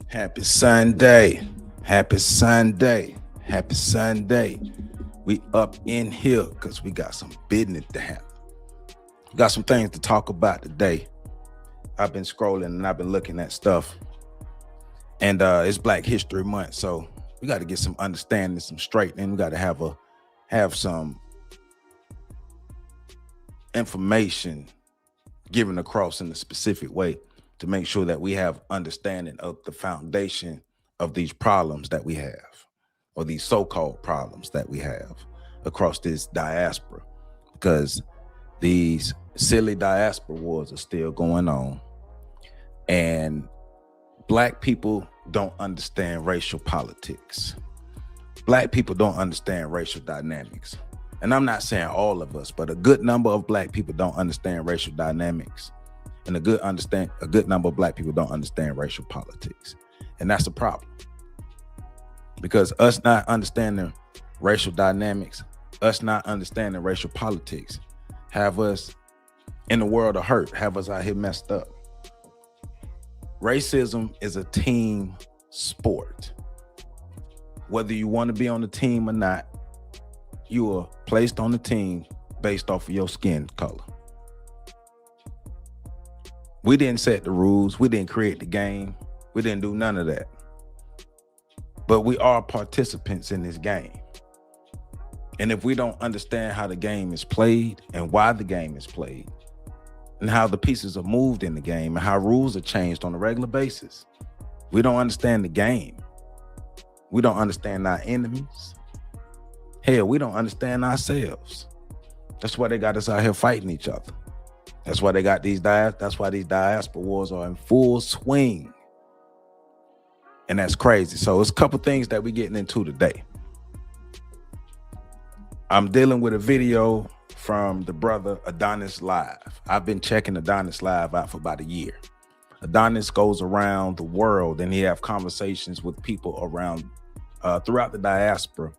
Happy Sunday. Happy Sunday. Happy Sunday. We up in here because we got some business to have. Got some things to talk about today. I've been scrolling and I've been looking at stuff. And it's Black History Month. So we got to get some understanding, some straightening. We got to have some information given across in a specific way to make sure that we have understanding of the foundation of these problems that we have, or these so-called problems that we have across this diaspora, because these silly diaspora wars are still going on, and Black people don't understand racial politics. Black people don't understand racial dynamics. And I'm not saying all of us, but a good number of Black people don't understand racial dynamics. And a good number of Black people don't understand racial politics. And that's a problem. Because us not understanding racial dynamics, us not understanding racial politics, have us in the world of hurt, have us out here messed up. Racism is a team sport. Whether you want to be on the team or not, you are placed on the team based off of your skin color. We didn't set the rules. We didn't create the game. We didn't do none of that. But we are participants in this game. And if we don't understand how the game is played and why the game is played and how the pieces are moved in the game and how rules are changed on a regular basis, we don't understand the game. We don't understand our enemies. Hell, we don't understand ourselves. That's why they got us out here fighting each other. That's why they got that's why these diaspora wars are in full swing. And that's crazy. So it's a couple things that we're getting into today. I'm dealing with a video from the brother Adonis Live. I've been checking Adonis Live out for about a year. Adonis goes around the world and he have conversations with people around throughout the diaspora.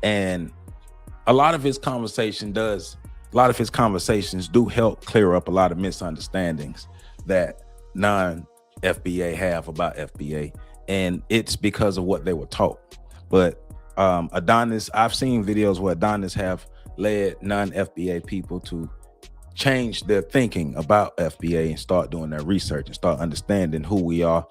And a lot of his conversations do help clear up a lot of misunderstandings that non-FBA have about FBA. And it's because of what they were taught. But Adonis, I've seen videos where Adonis have led non-FBA people to change their thinking about FBA and start doing their research and start understanding who we are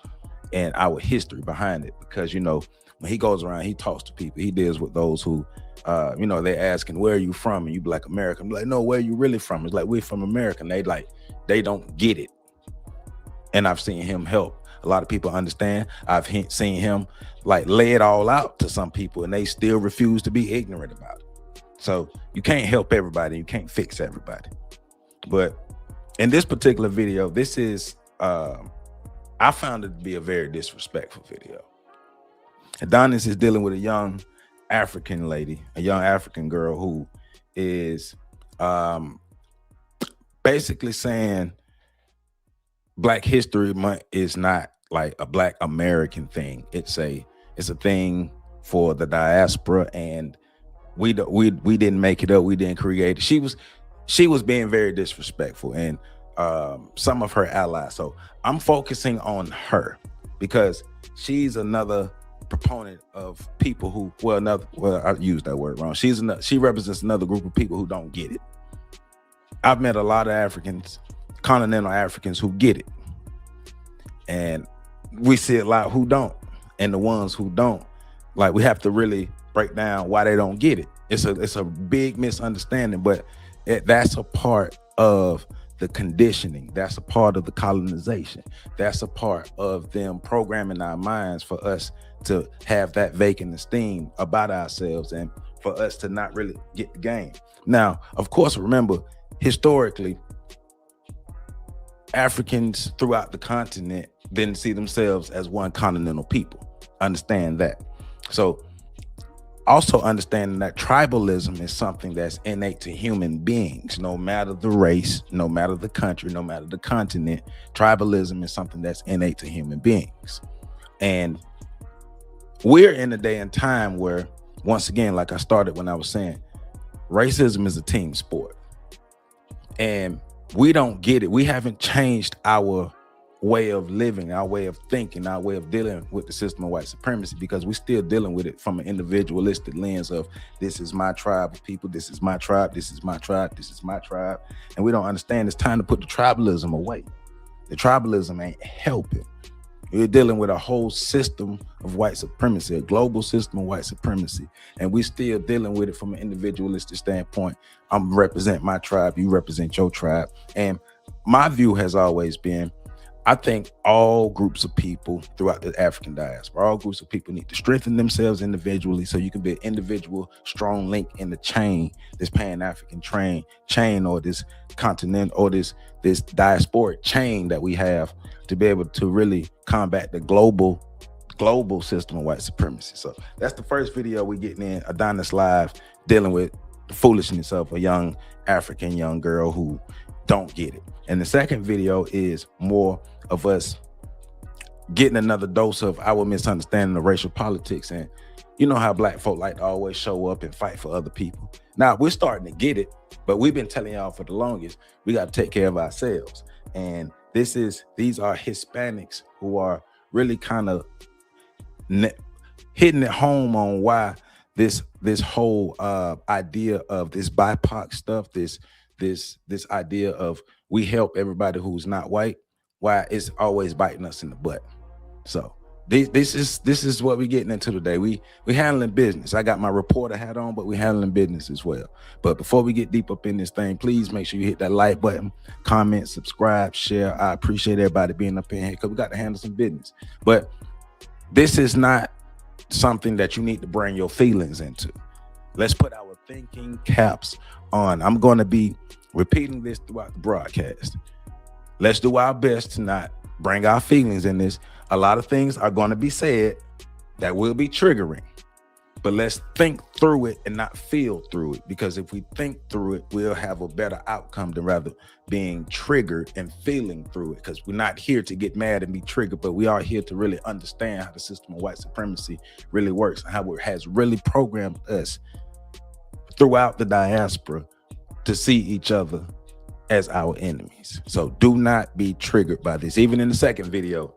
and our history behind it. Because, you know, when he goes around, he talks to people. He deals with those who, they're asking, where are you from? And you be like, America. I'm like, no, where are you really from? It's like, we're from America. And they don't get it. And I've seen him help a lot of people understand. I've seen him lay it all out to some people and they still refuse to be ignorant about it. So you can't help everybody. You can't fix everybody. But in this particular video, this is, I found it to be a very disrespectful video. Adonis is dealing with a young African lady, a young African girl who is basically saying Black History Month is not like a Black American thing. It's a thing for the diaspora, and we didn't make it up. We didn't create it. She was being very disrespectful, and some of her allies. So I'm focusing on her because she's another proponent of people who, I used that word wrong. She represents another group of people who don't get it. I've met a lot of Africans, continental Africans, who get it. And we see a lot who don't. And the ones who don't, we have to really break down why they don't get it. It's a big misunderstanding, but that's a part of the conditioning. That's a part of the colonization. That's a part of them programming our minds for us to have that vacant esteem about ourselves and for us to not really get the game. Now, of course, remember, historically, Africans throughout the continent didn't see themselves as one continental people. Understand that. So also understanding that tribalism is something that's innate to human beings, no matter the race, no matter the country, no matter the continent. Tribalism is something that's innate to human beings. And we're in a day and time where, once again, like I started when I was saying, racism is a team sport. And we don't get it. We haven't changed our way of living, our way of thinking, our way of dealing with the system of white supremacy, because we're still dealing with it from an individualistic lens of this is my tribe of people, this is my tribe, this is my tribe, this is my tribe. And we don't understand it's time to put the tribalism away. The tribalism ain't helping. We're dealing with a whole system of white supremacy, a global system of white supremacy, and we still dealing with it from an individualistic standpoint. I'm represent my tribe, you represent your tribe. And my view has always been, I think all groups of people throughout the African diaspora, all groups of people need to strengthen themselves individually so you can be an individual strong link in the chain, this Pan-African chain or this continent or this diasporic chain that we have to be able to really combat the global system of white supremacy. So that's the first video we getting in Adonis Live, dealing with the foolishness of a young African young girl who don't get it. And the second video is more of us getting another dose of our misunderstanding of racial politics. And you know how black folk like to always show up and fight for other people. Now we're starting to get it, but we've been telling y'all for the longest, we got to take care of ourselves. And these are Hispanics who are really kind of hitting it home on why this whole idea of this BIPOC stuff, this idea of we help everybody who's not white, why it's always biting us in the butt. So this is what we're getting into today. We handling business. I got my reporter hat on, but we handling business as well. But before we get deep up in this thing, please make sure you hit that like button, comment, subscribe, share. I appreciate everybody being up in here because we got to handle some business. But this is not something that you need to bring your feelings into. Let's put our thinking caps on. I'm going to be repeating this throughout the broadcast. Let's do our best to not bring our feelings in this. A lot of things are going to be said that will be triggering, but let's think through it and not feel through it, because if we think through it, we'll have a better outcome than rather being triggered and feeling through it, because we're not here to get mad and be triggered, but we are here to really understand how the system of white supremacy really works and how it has really programmed us throughout the diaspora to see each other as our enemies. So do not be triggered by this. Even in the second video,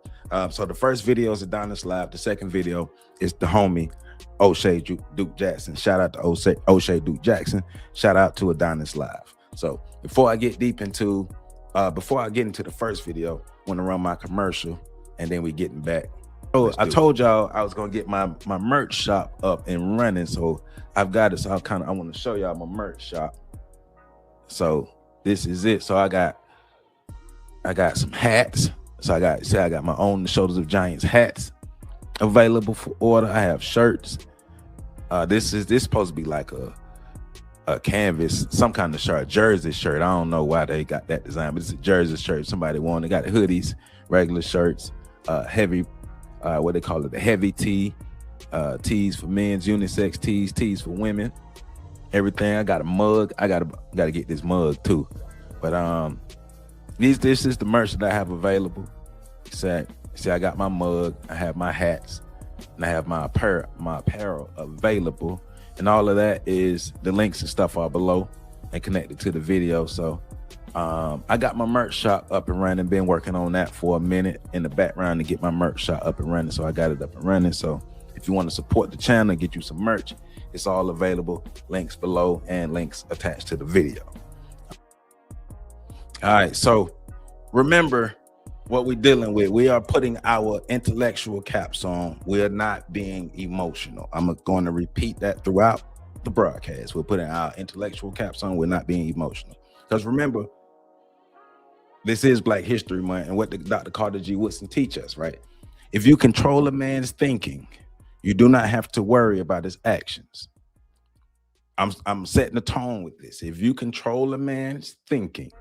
so the first video is Adonis Live. The second video is the homie O'Shea Duke Jackson. Shout out to O'Shea Duke Jackson. Shout out to Adonis Live. So before I get into the first video, I want to run my commercial and then we getting back. So I told y'all I was gonna get my merch shop up and running. So I've got it. So I want to show y'all my merch shop. So this is it. So I got some hats. So I got my own The Shoulders of Giants hats available for order. I have shirts. This supposed to be like a canvas, some kind of shirt, jersey shirt. I don't know why they got that design, but it's a jersey shirt. Somebody wanted. Got hoodies, regular shirts, heavy, what they call it, the heavy tee, tees for men's, unisex tees for women. Everything. I got a mug. I gotta get this mug too. But this is the merch that I have available. See, I got my mug, I have my hats, and I have my apparel available. And all of that is, the links and stuff are below and connected to the video. So I got my merch shop up and running. Been working on that for a minute in the background to get my merch shop up and running. So I got it up and running. So if you want to support the channel, get you some merch, it's all available. Links below and links attached to the video. All right, so remember what we're dealing with. We are putting our intellectual caps on. We are not being emotional. I'm going to repeat that throughout the broadcast. We're putting our intellectual caps on. We're not being emotional. Because remember, this is Black History Month, and what Dr. Carter G. Woodson teach us, right? If you control a man's thinking, you do not have to worry about his actions. I'm setting the tone with this. If you control a man's thinking,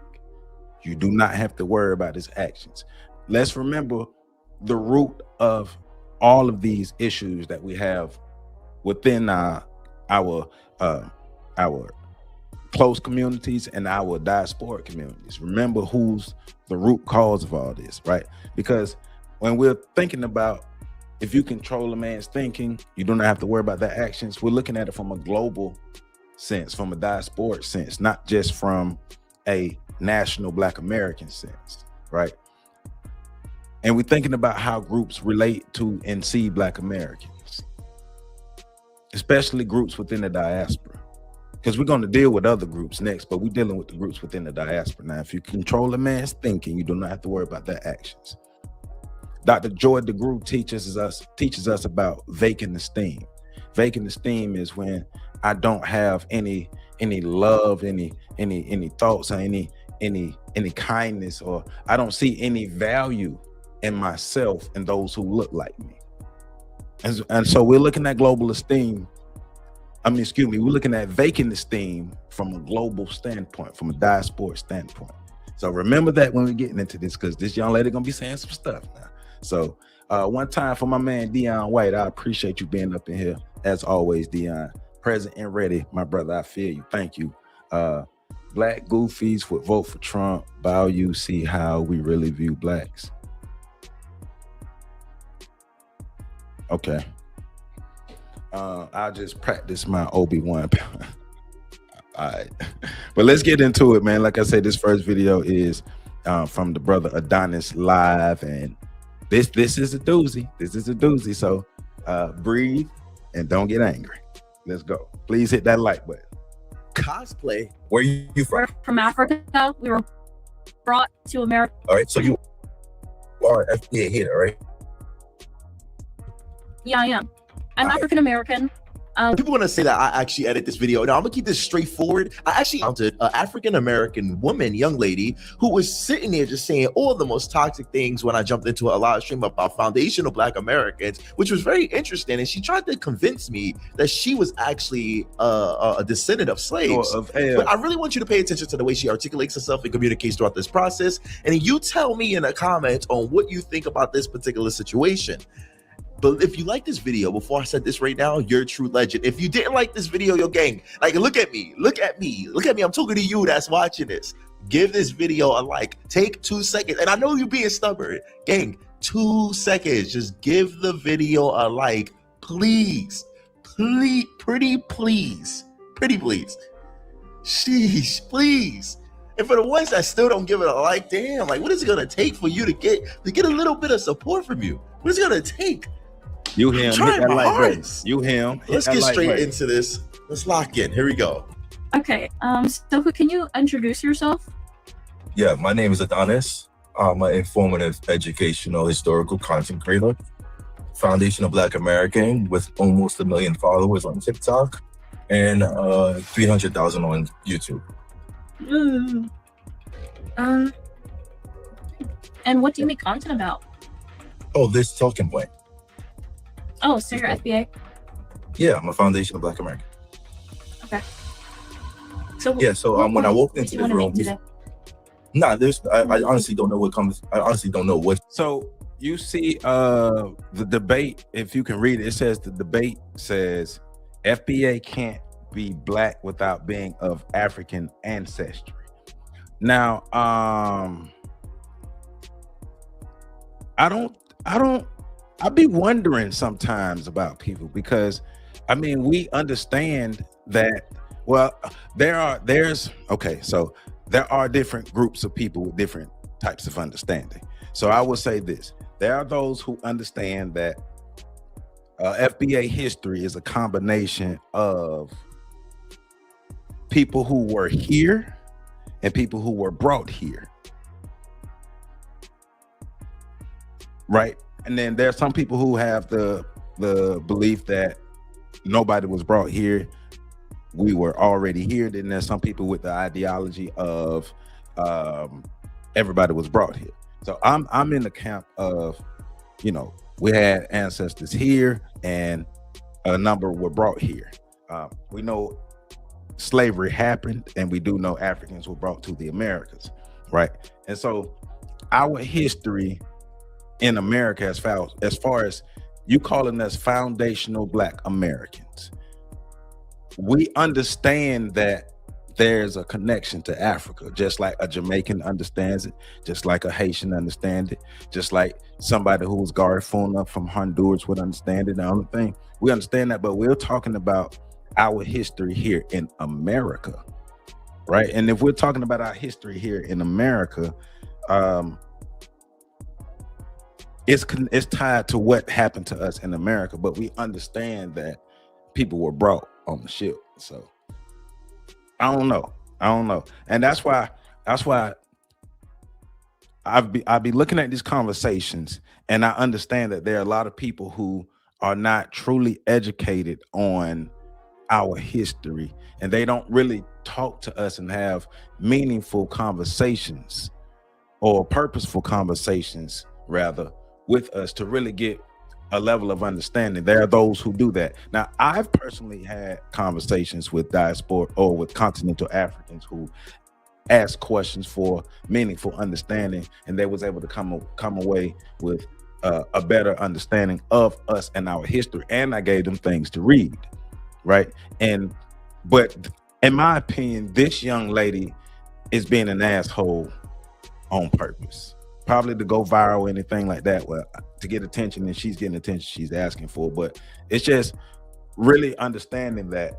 you do not have to worry about his actions. Let's remember the root of all of these issues that we have within our close communities and our diaspora communities. Remember who's the root cause of all this, right? Because when we're thinking about, if you control a man's thinking, you do not have to worry about their actions. We're looking at it from a global sense, from a diasporic sense, not just from a national Black American sense, right? and we're thinking about how groups relate to and see Black Americans, especially groups within the diaspora. Because we're going to deal with other groups next, but we're dealing with the groups within the diaspora. Now, if you control a man's thinking, you do not have to worry about their actions. Dr. Joy DeGroot teaches us about vacant esteem. Vacant esteem is when I don't have any love, any thoughts, or any kindness, or I don't see any value in myself and those who look like me. And so we're looking at global esteem. We're looking at vacant esteem from a global standpoint, from a diaspora standpoint. So remember that when we're getting into this, because this young lady gonna be saying some stuff now. So one time for my man Dion White, I appreciate you being up in here as always, Dion. Present and ready, my brother. I feel you. Thank you. Black goofies would vote for Trump. Bow you see how we really view blacks. Okay. I'll just practice my Obi-Wan. All right, but let's get into it, man. Like I said, this first video is from the brother Adonis live, and this is a doozy. This is a doozy. So breathe and don't get angry. Let's go. Please hit that like button. Cosplay. Where you from? We're from Africa. We were brought to America. All right, so you are FBA here, right? Yeah, I am. I'm African American. People want to say that I actually edit this video. Now I'm gonna keep this straightforward. I actually encountered an African American woman, young lady, who was sitting there just saying all the most toxic things when I jumped into a live stream about foundational Black Americans, which was very interesting. And she tried to convince me that she was actually a descendant of slaves. But I really want you to pay attention to the way she articulates herself and communicates throughout this process. And you tell me in the comments on what you think about this particular situation. But if you like this video, before I said this right now, you're a true legend. If you didn't like this video, yo gang, like look at me. I'm talking to you that's watching this. Give this video a like. Take 2 seconds. And I know you're being stubborn. Gang, 2 seconds. Just give the video a like. Please. Pretty please. Sheesh, please. And for the ones that still don't give it a like, damn, like what is it gonna take for you to get a little bit of support from you? What is it gonna take? You him. Trying my hardest. You him. Let's get straight into this. Let's lock in. Here we go. Okay. So can you introduce yourself? Yeah, my name is Adonis. I'm an informative, educational, historical content creator, foundational Black American with almost 1 million followers on TikTok and 300,000 on YouTube. And what do you make content about? Oh, this talking point. Oh, so you're FBA? Yeah, I'm a foundational Black American. Okay. So yeah, so when I walked into the room, I honestly don't know what comes. I honestly don't know what. So you see the debate, if you can read it, it says the debate says FBA can't be Black without being of African ancestry. Now, I be wondering sometimes about people, because I mean, we understand that, well, there are different groups of people with different types of understanding. So I will say this: there are those who understand that FBA history is a combination of people who were here and people who were brought here, right? And then there's some people who have the belief that nobody was brought here, we were already here. Then there's some people with the ideology of everybody was brought here. So I'm in the camp of, you know, we had ancestors here and a number were brought here. We know slavery happened, and we do know Africans were brought to the Americas, right? And so our history in America, as far as you calling us foundational Black Americans, we understand that there's a connection to Africa, just like a Jamaican understands it, just like a Haitian understands it, just like somebody who was Garifuna from Honduras would understand it. The only thing, we understand that, but we're talking about our history here in America, right? And if we're talking about our history here in America, it's tied to what happened to us in America, but we understand that people were brought on the ship. So I don't know, and that's why I'd be looking at these conversations, and I understand that there are a lot of people who are not truly educated on our history, and they don't really talk to us and have meaningful conversations or purposeful conversations rather with us to really get a level of understanding. There are those who do that. Now, I've personally had conversations with diaspora or with continental Africans who asked questions for meaningful understanding, and they was able to come away with a better understanding of us and our history. And I gave them things to read, right? But in my opinion, this young lady is being an asshole on purpose, probably to go viral or anything like that, well, to get attention, and she's getting attention she's asking for. But it's just really understanding that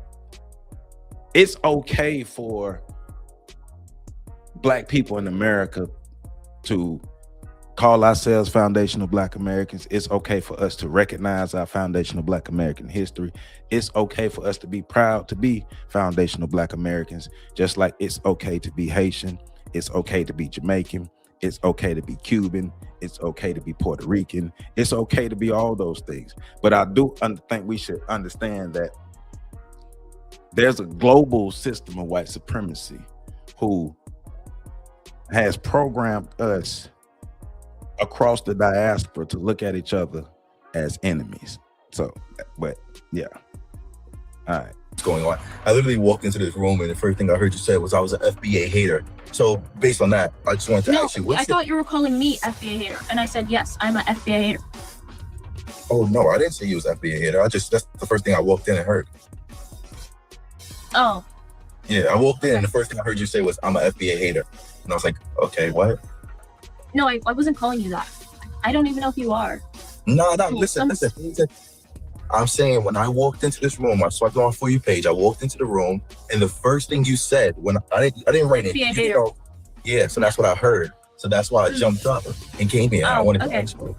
it's okay for Black people in America to call ourselves foundational Black Americans. It's okay for us to recognize our foundational Black American history. It's okay for us to be proud to be foundational Black Americans, just like it's okay to be Haitian. It's okay to be Jamaican. It's okay to be Cuban. It's okay to be Puerto Rican. It's okay to be all those things. But I do think we should understand that there's a global system of white supremacy who has programmed us across the diaspora to look at each other as enemies. So, but yeah. All right. What's going on? I literally walked into this room and the first thing I heard you say was I was an FBA hater. So based on that, I just wanted to ask you, I thought you were calling me FBA hater, and I said yes, I'm an FBA hater. Oh no, I didn't say you was FBA hater. That's the first thing I walked in and heard. Oh. Yeah, I walked in and the first thing I heard you say was I'm an FBA hater. And I was like, okay, what? No, I wasn't calling you that. I don't even know if you are. No, listen. I'm saying when I walked into this room, I swiped on For You page, I walked into the room, and the first thing you said, when I didn't write it, you know, yeah, so that's what I heard. So that's why I jumped up and came here. I wanted to ask you.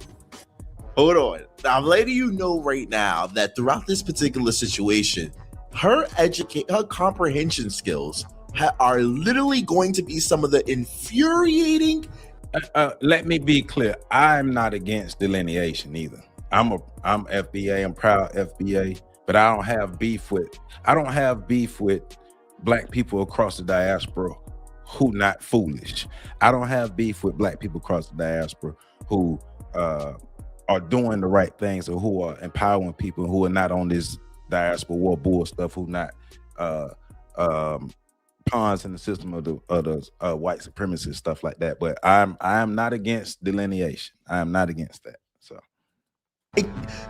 Hold on. I'm letting you know right now that throughout this particular situation, her comprehension skills are literally going to be some of the infuriating. Let me be clear. I'm not against delineation either. I'm FBA. I'm proud FBA, but I don't have beef with Black people across the diaspora who not foolish. I don't have beef with Black people across the diaspora who are doing the right things or who are empowering people who are not on this diaspora war bull stuff, who not pawns in the system of the white supremacist stuff like that. But I am not against delineation. I am not against that. So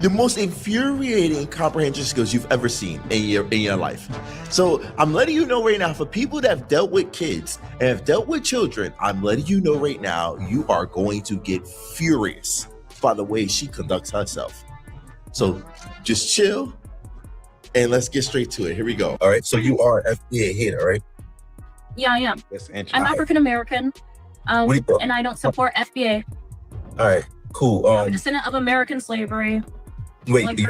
the most infuriating comprehension skills you've ever seen in your life. So I'm letting you know right now, for people that have dealt with kids and have dealt with children, I'm letting you know right now, you are going to get furious by the way she conducts herself. So just chill and let's get straight to it. Here we go. All right. So you are an FBA hater, right? Yeah, I am. that's interesting. I'm African American, and I don't support FBA. All right. Cool. I'm a descendant of American slavery. Wait, like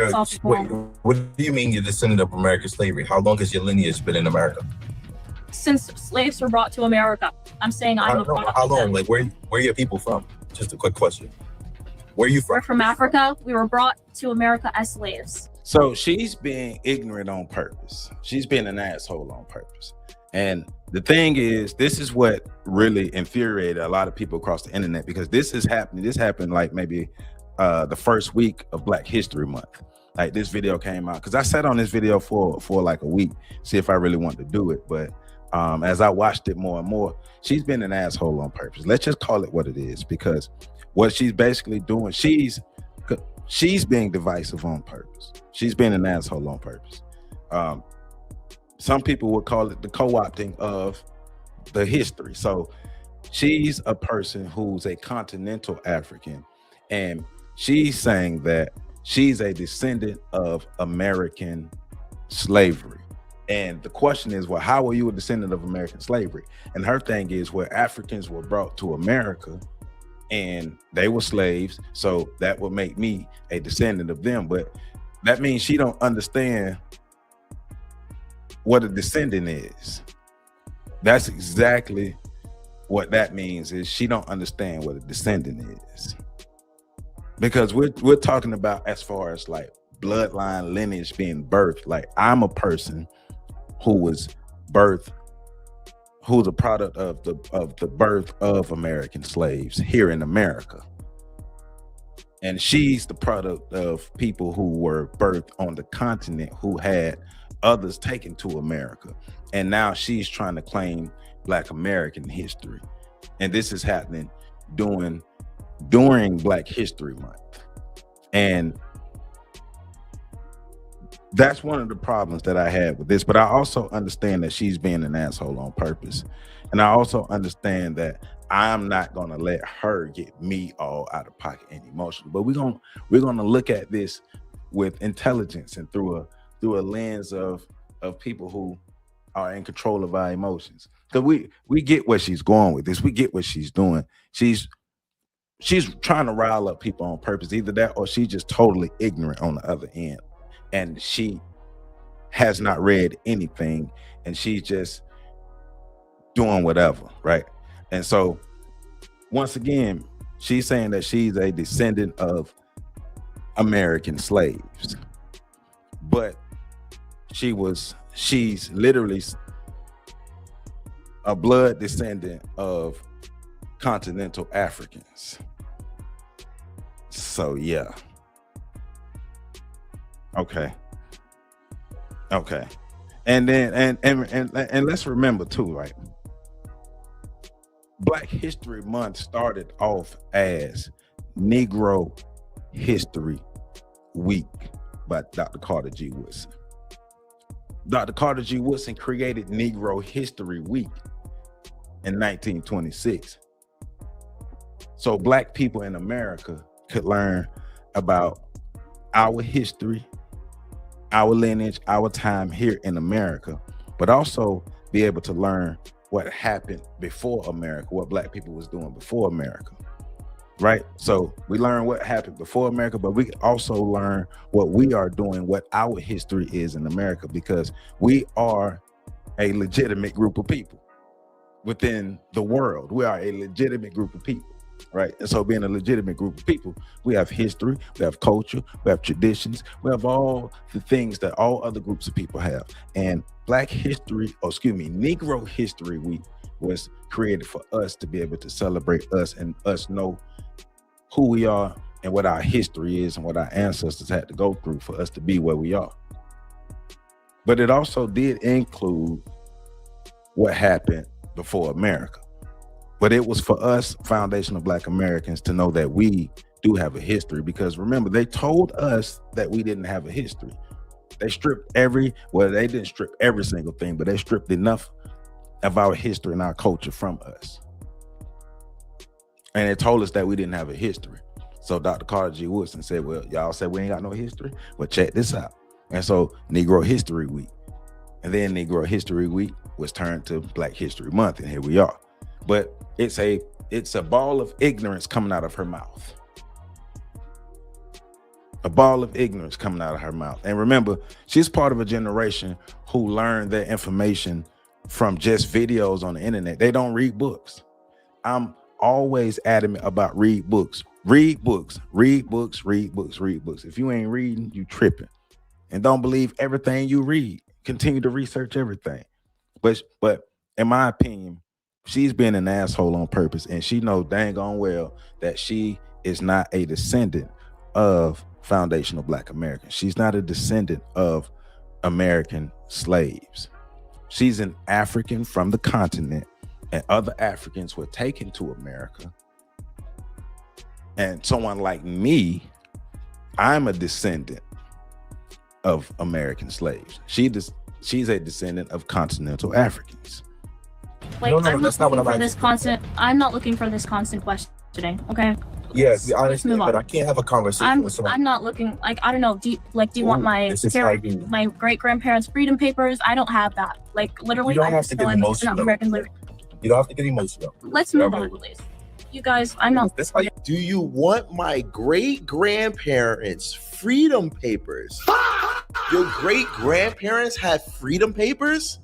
what do you mean you're descendant of American slavery? How long has your lineage been in America? Since slaves were brought to America. I'm saying I'm a product How of long? them. Like where are your people from? Just a quick question. Where are you from? We're from Africa. We were brought to America as slaves. So she's being ignorant on purpose. She's being an asshole on purpose. And the thing is, this is what really infuriated a lot of people across the internet, because this is happening. This happened like maybe the first week of Black History Month. Like this video came out because I sat on this video for like a week, see if I really wanted to do it. But as I watched it more and more, she's been an asshole on purpose. Let's just call it what it is, because what she's basically doing, she's being divisive on purpose. She's being an asshole on purpose. Some people would call it the co-opting of the history. So she's a person who's a continental African, and she's saying that she's a descendant of American slavery. And the question is, well, how are you a descendant of American slavery? And her thing is, where Africans were brought to America, and they were slaves. So that would make me a descendant of them. But that means she don't understand what a descendant is. That's exactly what that means, is she don't understand what a descendant is. Because we're talking about as far as like bloodline lineage being birthed. Like I'm a person who was birthed, who's a product of the birth of American slaves here in America. And she's the product of people who were birthed on the continent who had others taken to America. And now she's trying to claim Black American history. And this is happening during Black History Month. And that's one of the problems that I had with this. But I also understand that she's being an asshole on purpose. And I also understand that I'm not going to let her get me all out of pocket and emotional. But we're going to look at this with intelligence and through a lens of people who are in control of our emotions. Because we get where she's going with this. We get what she's doing. She's trying to rile up people on purpose. Either that or she's just totally ignorant on the other end. And she has not read anything, and she's just doing whatever, right? And so once again, she's saying that she's a descendant of American slaves, but she's literally a blood descendant of continental Africans. So yeah. Okay. And then and let's remember too, right? Black History Month started off as Negro History Week by Dr. Carter G. Woodson. Dr. Carter G. Woodson created Negro History Week in 1926. So Black people in America could learn about our history, our lineage, our time here in America, but also be able to learn what happened before America, what Black people was doing before America, right? So we learn what happened before America, but we also learn what we are doing, what our history is in America, because we are a legitimate group of people within the world. We are a legitimate group of people, right? And so being a legitimate group of people, we have history, we have culture, we have traditions, we have all the things that all other groups of people have. And Negro History Week was created for us to be able to celebrate us and us know who we are and what our history is and what our ancestors had to go through for us to be where we are. But it also did include what happened before America. But it was for us, foundational Black Americans, to know that we do have a history, because remember, they told us that we didn't have a history. They stripped they didn't strip every single thing, but they stripped enough of our history and our culture from us. And they told us that we didn't have a history. So Dr. Carter G. Woodson said, well, y'all said we ain't got no history? Well, check this out. And so Negro History Week. And then Negro History Week was turned to Black History Month, and here we are. But it's a ball of ignorance coming out of her mouth. A ball of ignorance coming out of her mouth. And remember, she's part of a generation who learned their information from just videos on the internet. They don't read books. I'm always adamant about read books. Read books, read books, read books, read books. If you ain't reading, you tripping. And don't believe everything you read. Continue to research everything. But in my opinion, she's being an asshole on purpose, and she knows dang on well that she is not a descendant of foundational Black Americans. She's not a descendant of American slaves. She's an African from the continent, and other Africans were taken to America. And someone like me, I'm a descendant of American slaves. She's a descendant of continental Africans. Like, no, I'm not looking for this constant. I'm not looking for this constant questioning. Okay. Yeah, to be honest, but I can't have a conversation with someone. I'm not looking, like, I don't know. Do you want my great grandparents' freedom papers? I don't have that. Like, literally, you don't have to get emotional. You don't have to get emotional. Let's move on, please. You guys, I'm not. That's how you. Do you want my great grandparents' freedom papers? Your great grandparents had freedom papers?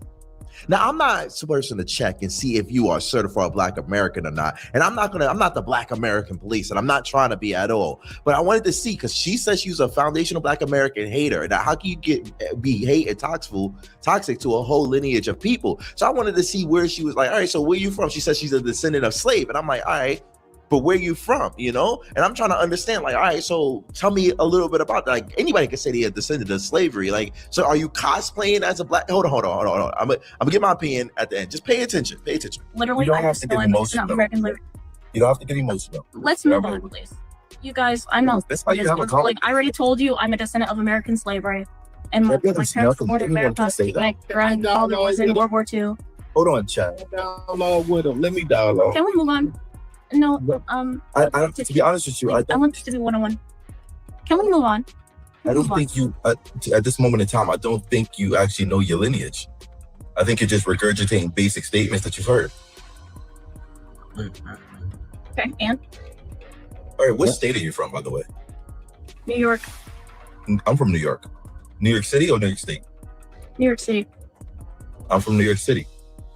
Now, I'm not supposed to check and see if you are certified Black American or not. And I'm not the Black American police, and I'm not trying to be at all. But I wanted to see, because she says she's a foundational Black American hater. Now, how can you be hate and toxic to a whole lineage of people? So I wanted to see where she was like, all right, so where you from? She says she's a descendant of slave. And I'm like, all right, but where you from, you know? And I'm trying to understand, like, all right, so tell me a little bit about that. Like, anybody can say they are descendant of slavery. Like, so are you cosplaying as a Black? Hold on. I'm gonna get my opinion at the end. Just pay attention. Literally, You don't I'm have just to get going to emotional. American liberty. You don't have to get emotional. Let's move on, please. You guys, I'm not. That's why you have a call. Like, I already told you, I'm a descendant of American slavery, and my That doesn't parents were nothing. born in Anyone America. can say that. My grandfather was in World War II. Hold on, chat. Dialogue with him. Let me dialogue. Can we move on? No, I to be honest with you, I want this to be one-on-one. Can we move on? I don't think you, at this moment in time, I don't think you actually know your lineage. I think you're just regurgitating basic statements that you've heard. Okay, and All right, what state are you from, by the way? New York. I'm from New York. New York City or New York State? New York City. I'm from New York City.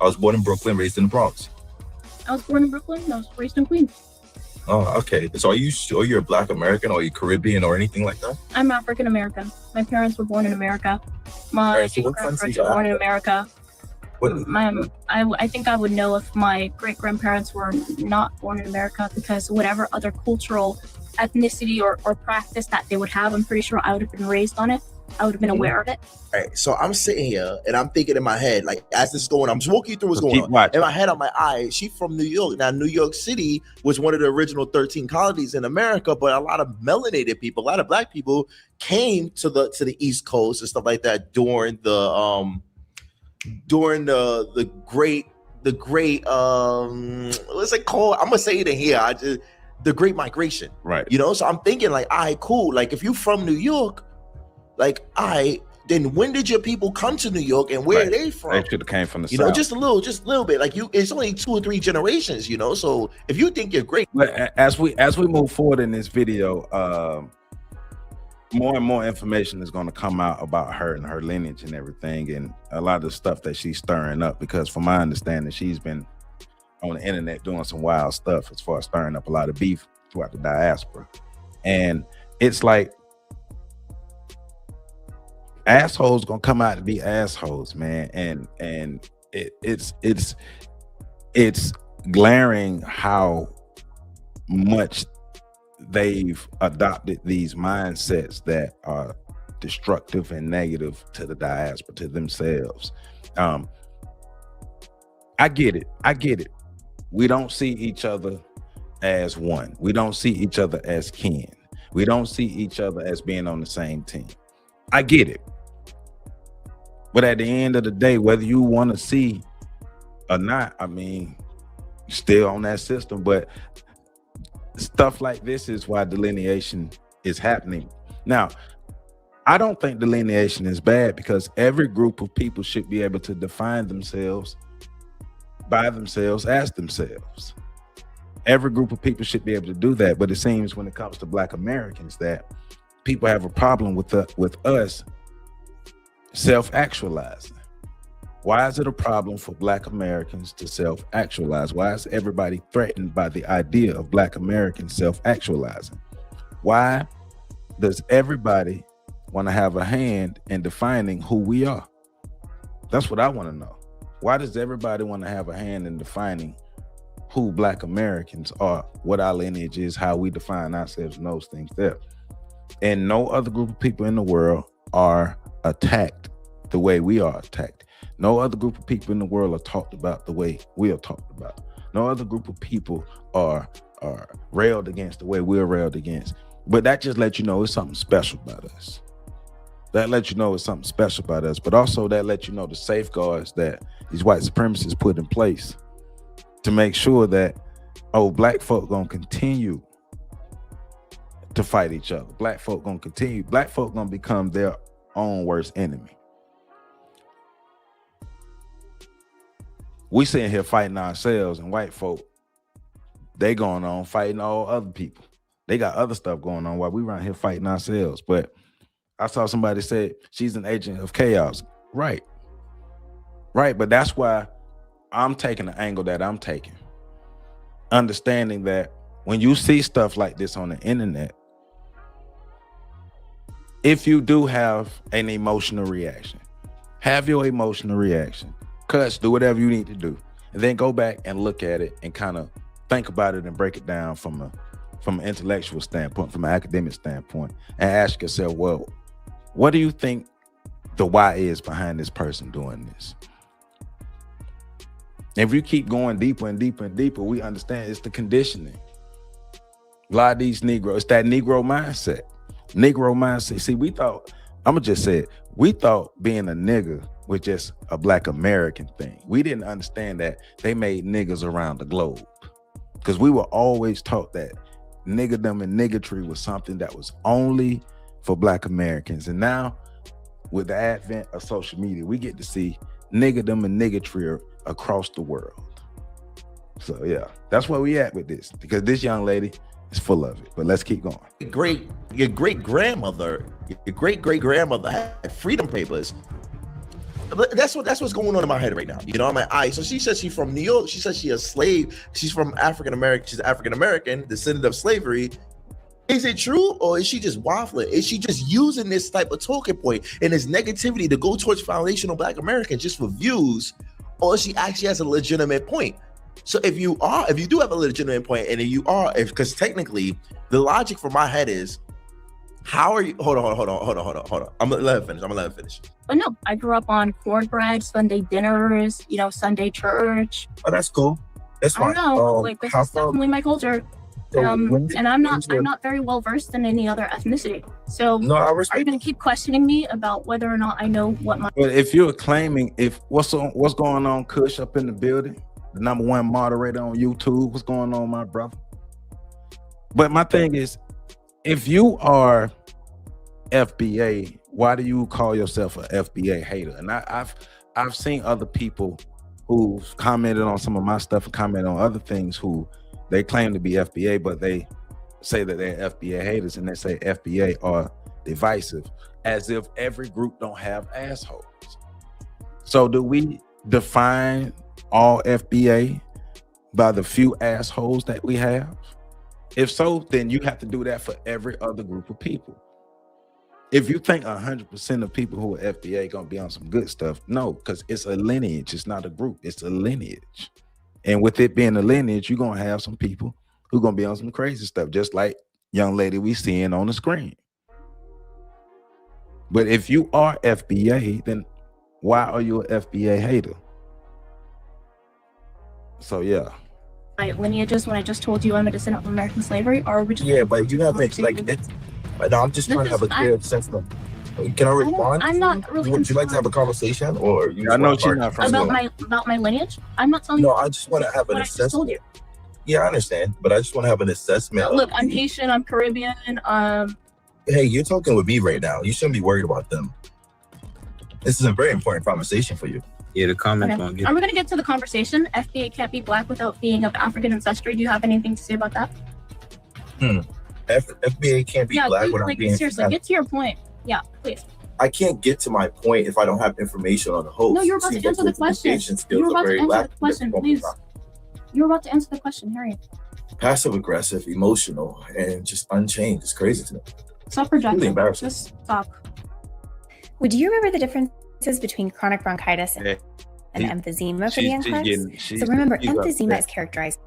I was born in Brooklyn, raised in the Bronx. I was born in Brooklyn. I was raised in Queens. Oh, okay. So are you sure you're a Black American or are you Caribbean or anything like that? I'm African American. My parents were born in America. My Alright, so what grandparents country were born in America. What, I think I would know if my great grandparents were not born in America, because whatever other cultural ethnicity or practice that they would have, I'm pretty sure I would have been raised on it. I would have been aware of it. All right, so I'm sitting here and I'm thinking in my head, like, as this is going on, I'm just walking you through what's So going keep on. watching. In my head, on my eye, she's from New York. Now, New York City was one of the original 13 colonies in America, but a lot of melanated people, a lot of Black people came to the East Coast and stuff like that during the great what's it called? I'm gonna say it in here. The Great Migration. Right. You know, so I'm thinking like, all right, cool. Like, if you from New York, like, then when did your people come to New York and where are they from? They should have came from the You south. know, just a little bit. Like, it's only 2 or 3 generations, you know. So if you think you're great, But as we move forward in this video, more and more information is going to come out about her and her lineage and everything, and a lot of the stuff that she's stirring up. Because from my understanding, she's been on the internet doing some wild stuff as far as stirring up a lot of beef throughout the diaspora. And it's like, assholes gonna come out to be assholes, man. And it's glaring how much they've adopted these mindsets that are destructive and negative to the diaspora, to themselves. I get it. We don't see each other as one. We don't see each other as kin. We don't see each other as being on the same team. I get it. But at the end of the day, whether you want to see or not, I mean, still on that system. But stuff like this is why delineation is happening. Now, I don't think delineation is bad, because every group of people should be able to define themselves by themselves as themselves. Every group of people should be able to do that. But it seems when it comes to Black Americans that people have a problem with us self-actualizing. Why is it a problem for Black Americans to self-actualize? Why is everybody threatened by the idea of Black Americans self-actualizing? Why does everybody want to have a hand in defining who we are? That's what I want to know. Why does everybody want to have a hand in defining who Black Americans are, what our lineage is, how we define ourselves, and those things there? And no other group of people in the world are attacked the way we are attacked. No other group of people in the world are talked about the way we are talked about. No other group of people are railed against the way we're railed against. But that just lets you know it's something special about us. That lets you know it's something special about us. But also that lets you know the safeguards that these white supremacists put in place to make sure that, Black folk gonna continue to fight each other. Black folk gonna continue. Black folk gonna become their own worst enemy. We sitting here fighting ourselves, and white folk they going on fighting all other people. They got other stuff going on while we around here fighting ourselves. But I saw somebody say she's an agent of chaos. Right. But that's why I'm taking the angle that I'm taking. Understanding that when you see stuff like this on the internet, if you do have an emotional reaction, have your emotional reaction. Cuts, do whatever you need to do. And then go back and look at it and kind of think about it and break it down from an intellectual standpoint, from an academic standpoint, and ask yourself, well, what do you think the why is behind this person doing this? If you keep going deeper and deeper and deeper, we understand it's the conditioning. A lot of these Negroes, it's that Negro mindset. See, we thought, I'm gonna just say it, we thought being a nigga was just a Black American thing. We didn't understand that they made niggas around the globe, because we were always taught that niggerdom and niggatry was something that was only for Black Americans. And now, with the advent of social media, we get to see niggerdom and niggatry across the world. So yeah, that's where we at with this, because this young lady is full of it. But let's keep going. Your great grandmother had freedom papers. But that's what's going on in my head right now. You know, I'm like, all right, so she says she's from New York. She says she's a slave. She's from African American. She's African American, descendant of slavery. Is it true, or is she just waffling? Is she just using this type of talking point and this negativity to go towards foundational Black Americans just for views, or she actually has a legitimate point? So if you do have a legitimate point, and if you are, because technically the logic for my head is, how are you? Hold on. I'm gonna let her finish. But no, I grew up on cornbread, Sunday dinners, Sunday church. Oh, that's cool. That's fine. I don't know, this is definitely my culture. And I'm not very well versed in any other ethnicity. So no, are you going to keep questioning me about whether or not I know what my? But if you're claiming, what's going on, Kush, up in the building, the #1 moderator on YouTube, what's going on, my brother? But my thing is, if you are FBA, why do you call yourself a FBA hater? And I've seen other people who've commented on some of my stuff and commented on other things who they claim to be FBA, but they say that they're FBA haters, and they say FBA are divisive, as if every group don't have assholes. So do we define all FBA by the few assholes that we have? If so, then you have to do that for every other group of people. If you think 100% of people who are FBA gonna be on some good stuff, no, because it's a lineage. It's not a group. It's a lineage. And with it being a lineage, you're gonna have some people who gonna be on some crazy stuff, just like young lady we seeing on the screen. But if you are FBA, then why are you an FBA hater? So yeah. My lineages, when I just told you I'm a descendant of American slavery, or we just but you haven't but I'm just trying to have a clear sense of. Can I respond? I'm not really. Would you like to have a conversation, or you? I know she's not from about my lineage. I'm not telling you. No, I just want to have an assessment. Yeah, I understand, but I just want to have an assessment. Look, I'm Haitian. I'm Caribbean. Hey, you're talking with me right now. You shouldn't be worried about them. This is a very important conversation for you. Yeah, the comments won't get. I'm going to get to the conversation. FBA can't be Black without being of African ancestry. Do you have anything to say about that? FBA can't be Black without being. Seriously, get to your point. Yeah, please. I can't get to my point if I don't have information on the host. No, you're about to answer the question. You're about to answer the question, please. You're about to answer the question, Harry. Passive aggressive, emotional, and just unchanged. It's crazy to me. Stop projecting. Really embarrassing. Just stop. Would you remember the differences between chronic bronchitis and emphysema for the young class? So remember, emphysema is characterized.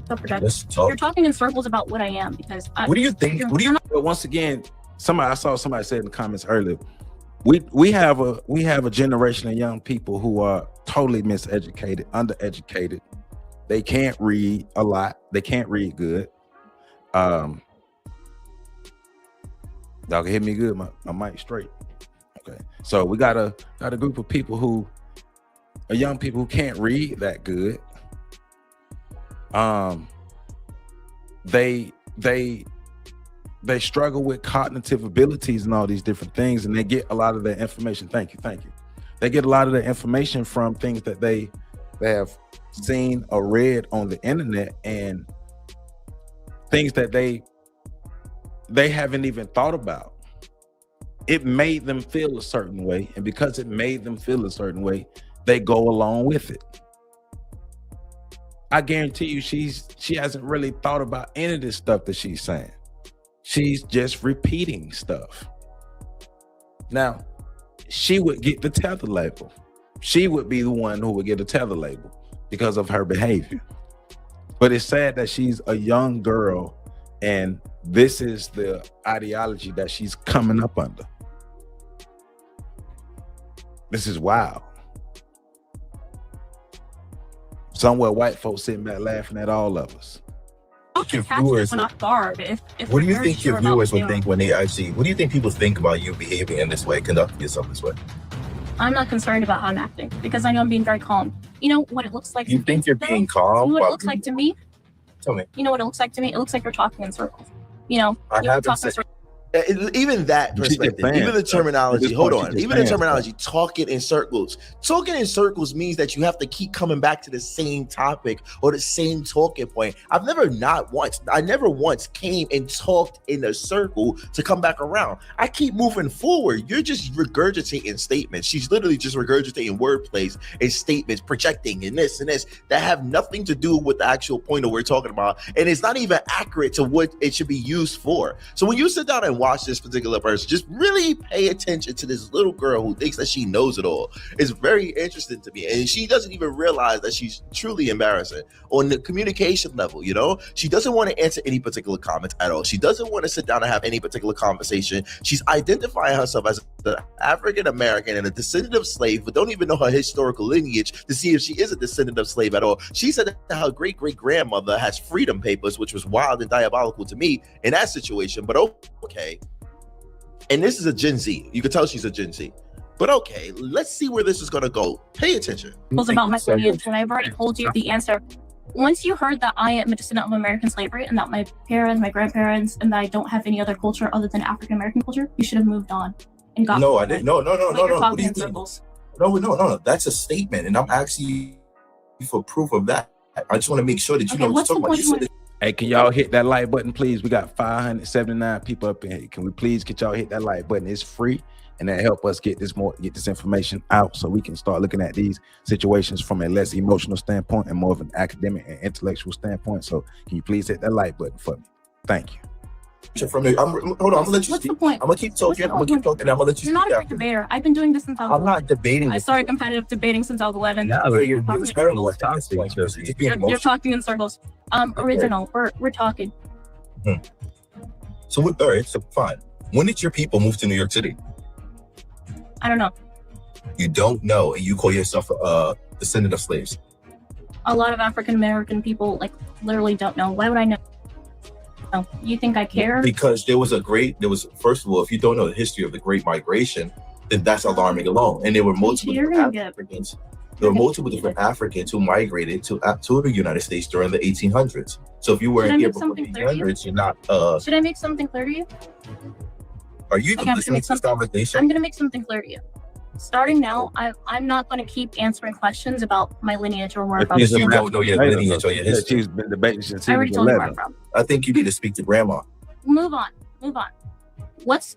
Stop projecting. You're talking in circles about what I am, because what do you think? But once again, I saw somebody say in the comments earlier, we have a generation of young people who are totally miseducated, undereducated. They can't read a lot. They can't read good. Y'all can hear me good. My mic straight. Okay. So we got a group of people who are young people who can't read that good. They struggle with cognitive abilities and all these different things, and they get a lot of their information. Thank you. They get a lot of their information from things that they they have seen or read on the internet, and things that they haven't even thought about. It made them feel a certain way, and because it made them feel a certain way, they go along with it. I guarantee you she hasn't really thought about any of this stuff that she's saying. She's just repeating stuff. Now, she would get the tether label. She would be the one who would get a tether label because of her behavior. But it's sad that she's a young girl and this is the ideology that she's coming up under. This is wild. Somewhere white folks sitting back laughing at all of us. Your viewers, off guard. What do you think your viewers would think when they actually, what do you think people think about you behaving in this way, conducting yourself this way? I'm not concerned about how I'm acting because I know I'm being very calm. You know what it looks like? You think you're being calm? You know what it looks like to me? Tell me. You know what it looks like to me? It looks like you're talking in circles. You know, I haven't said. Even that perspective, even the terminology, hold on, even the terminology, talking in circles means that you have to keep coming back to the same topic or the same talking point. I never once came and talked in a circle to come back around. I keep moving forward. You're just regurgitating statements. She's literally just regurgitating wordplays and statements, projecting and this that have nothing to do with the actual point that we're talking about. And it's not even accurate to what it should be used for. So when you sit down and watch this particular person, just really pay attention to this little girl who thinks that she knows it all. It's very interesting to me, and she doesn't even realize that she's truly embarrassing on the communication level. You know, she doesn't want to answer any particular comments at all. She doesn't want to sit down and have any particular conversation. She's identifying herself as an African American and a descendant of slave, but don't even know her historical lineage to see if she is a descendant of slave at all. She said that her great grandmother has freedom papers, which was wild and diabolical to me in that situation. But okay. And this is a Gen Z. You can tell she's a Gen Z. But okay, let's see where this is going to go. Pay attention. It was about my lineage, and I've already told you the answer. Once you heard that I am a descendant of American slavery and that my parents, my grandparents, and that I don't have any other culture other than African American culture, you should have moved on and got. No, I didn't. No. What do you mean? No. That's a statement, and I'm asking you for proof of that. I just want to make sure that you know what you're talking about. Hey, can y'all hit that like button, please? We got 579 people up in here. Can we please get y'all hit that like button? It's free, and that help us get this information out so we can start looking at these situations from a less emotional standpoint and more of an academic and intellectual standpoint. So can you please hit that like button for me? Thank you. Hold on, I'm gonna let you What's speak. the point? I'm gonna keep talking. And I'm gonna let you You're not a speak. great debater. I've been doing this since I was. I'm not debating. I started competitive debating since I was 11. Yeah, but you're terrible at talking. You're talking in circles. Original. We're talking. So all right, so fine. When did your people move to New York City? I don't know. You don't know, and you call yourself a descendant of slaves. A lot of African American people literally don't know. Why would I know? Oh, you think I care? Because first of all, if you don't know the history of the Great Migration, then that's alarming alone. And there were multiple Africans. There were multiple different Africans who migrated to the United States during the 1800s. So if you weren't here before the 1800s, you're not. Should I make something clear to you? Are you even listening to this conversation? I'm going to make something clear to you. Starting now, I'm not going to keep answering questions about my lineage or where I'm from. You don't know your lineage or your history. She's been debating since I already told you where I'm from. I think you need to speak to grandma. Move on. Let's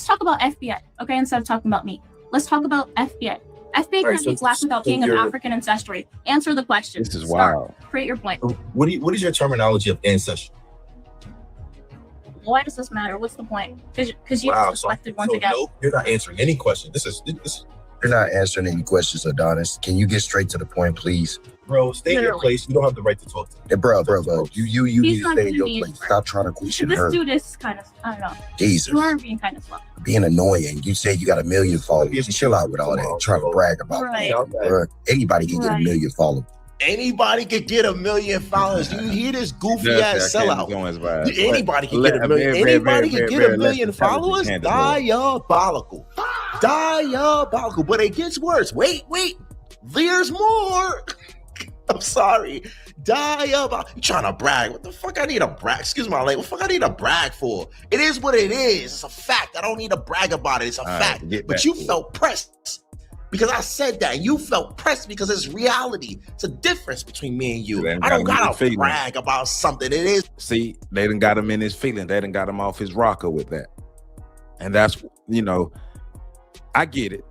talk about FBA, okay? Instead of talking about me, let's talk about FBA. FBA can't be black without being of African ancestry. Answer the question. This is wild. Create your point. What is your terminology of ancestry? Why does this matter? What's the point? Because you selected once again. No, you're not answering any question. This. You're not answering any questions, Adonis. Can you get straight to the point, please? Bro, stay in your place. You don't have the right to talk to me. Yeah, bro. You need to stay in your place. Stop trying to question her. This dude is kind of, I don't know. Jesus. You are being kind of slow. Being annoying. You say you got 1 million followers. Chill out with all that. Trying to brag about that. Anybody can get 1 million followers. Anybody could get 1 million followers. You hear this goofy ass sellout? Anybody can get 1 million. Anybody can get 1 million followers. Diabolical. But it gets worse. Wait. There's more. I'm sorry. Diabolical. You trying to brag? What the fuck? I need a brag. Excuse my language. What the fuck I need a brag for? It is what it is. It's a fact. I don't need to brag about it. It's a fact. But you felt pressed. because I said that and you felt pressed because it's reality. It's a difference between me and you. I don't gotta brag about something. It is. See, they done got him in his feeling. They done got him off his rocker with that. And that's, you know, I get it.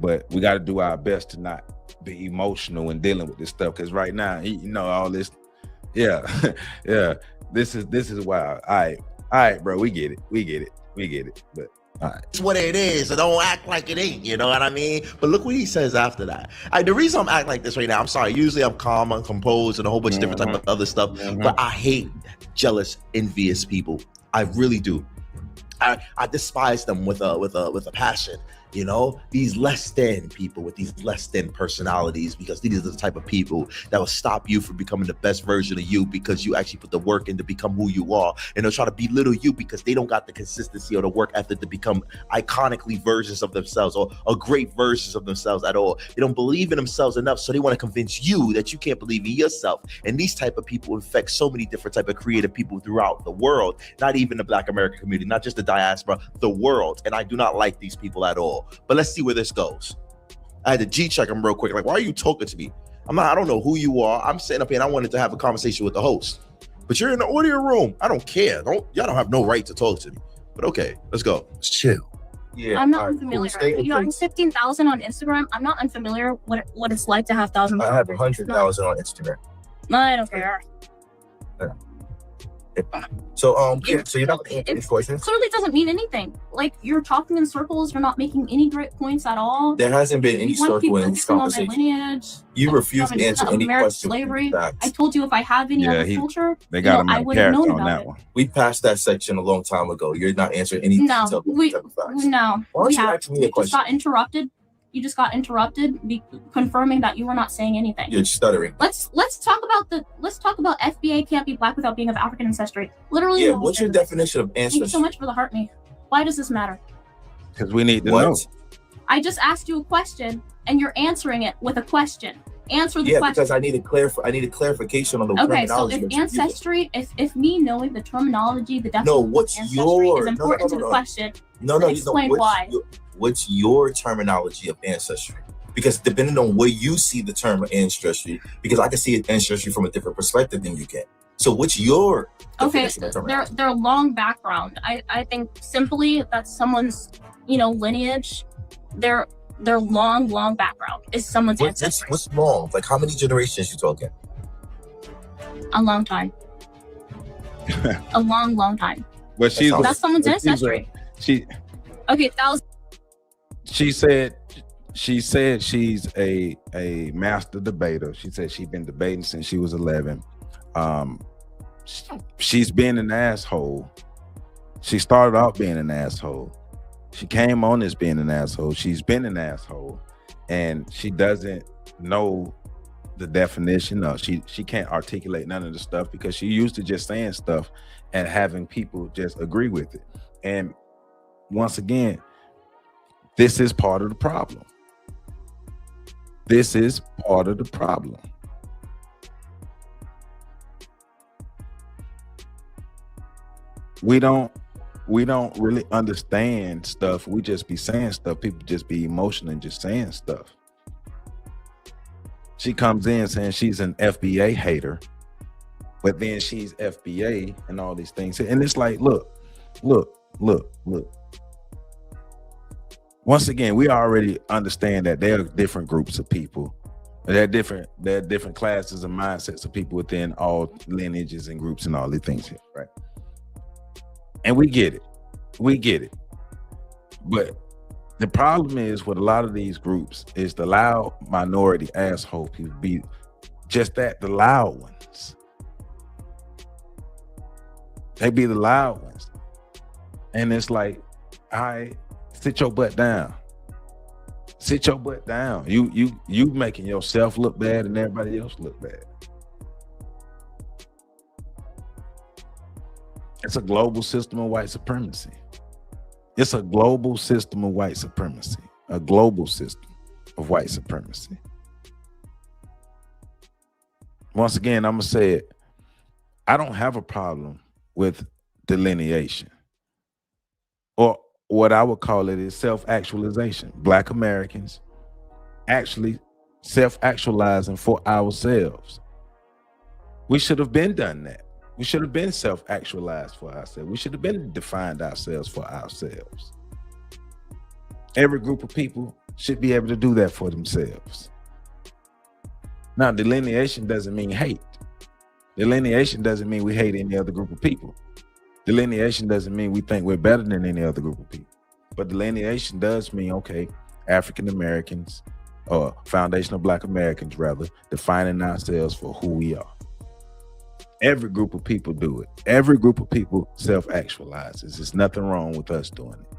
But we got to do our best to not be emotional when dealing with this stuff. Because right now, you know, all this, yeah, this is wild. All right, bro, we get it. But all right. It's what it is, and don't act like it ain't, you know what I mean? But look what he says after that. The reason I'm acting like this right now, I'm sorry, usually I'm calm and composed and a whole bunch of different type of other stuff, but I hate jealous, envious people. I really do. I despise them with a passion. You know, these less than people with these less than personalities, because these are the type of people that will stop you from becoming the best version of you because you actually put the work in to become who you are. And they'll try to belittle you because they don't got the consistency or the work ethic to become iconically versions of themselves or great versions of themselves at all. They don't believe in themselves enough, so they want to convince you that you can't believe in yourself. And these type of people infect so many different type of creative people throughout the world, not even the Black American community, not just the diaspora, the world. And I do not like these people at all. But let's see where this goes. I had to G-check him real quick. Like, why are you talking to me? I don't know who you are. I'm sitting up here and I wanted to have a conversation with the host. But you're in the audio room. I don't care. Y'all don't have no right to talk to me. But okay, let's go. Chill. Yeah, I'm not unfamiliar. You have 15,000 on Instagram. I'm not unfamiliar what it's like to have thousands. I have 100,000 on Instagram. I don't care. Yeah. So so you're not answering these questions? Clearly doesn't mean anything. Like, you're talking in circles, you're not making any great points at all. There hasn't been any circle in this conversation. You refuse to answer any question. Slavery. I told you if I have any other culture, they got him I would have known about it. one. We passed that section a long time ago. You're not answering any No, we have. You just got interrupted, confirming that you were not saying anything. You're stuttering. Let's talk about FBA can't be Black without being of African ancestry. Literally. Yeah. What's your definition of ancestry? Thank you so much for the heart me. Why does this matter? Because we need to know. I just asked you a question, and you're answering it with a question. Answer the question. Yeah, because I need a clarification on the terminology. Okay, so if ancestry, if me knowing the terminology, the definition of ancestry is important to the question, explain why. What's your terminology of ancestry? Because depending on where you see the term ancestry, because I can see ancestry from a different perspective than you can. So what's your definition of terminology? Their long background. I think simply that someone's lineage, their long background is someone's ancestry. What's long? Like, how many generations you talking? A long time. A long time. But that's someone's ancestry. Okay, She said she's a master debater. She said she's been debating since she was 11. She's been an asshole. She started off being an asshole. She came on as being an asshole. She's been an asshole, and she doesn't know the definition of. She can't articulate none of the stuff because she used to just saying stuff and having people just agree with it. And once again, this is part of the problem. This is part of the problem. We don't really understand stuff. We just be saying stuff. People just be emotional and just saying stuff. She comes in saying she's an FBA hater, but then she's FBA and all these things. And it's like, look. Once again, we already understand that there are different groups of people. There are different classes and mindsets of people within all lineages and groups and all these things here, right? And we get it. But the problem is with a lot of these groups is the loud minority asshole people be just that, the loud ones. They be the loud ones. And it's like, sit your butt down. Sit your butt down. You making yourself look bad and everybody else look bad. It's a global system of white supremacy. It's a global system of white supremacy. A global system of white supremacy. Once again, I'm gonna say it. I don't have a problem with delineation. Or what I would call it is self-actualization. Black Americans actually self-actualizing for ourselves. We should have been done that. We should have been self-actualized for ourselves. We should have been defined ourselves for ourselves. Every group of people should be able to do that for themselves. Now, delineation doesn't mean hate. Delineation doesn't mean we hate any other group of people. Delineation doesn't mean we think we're better than any other group of people. But delineation does mean, okay, African Americans, or foundational Black Americans rather, defining ourselves for who we are. Every group of people do it. Every group of people self-actualizes. There's nothing wrong with us doing it.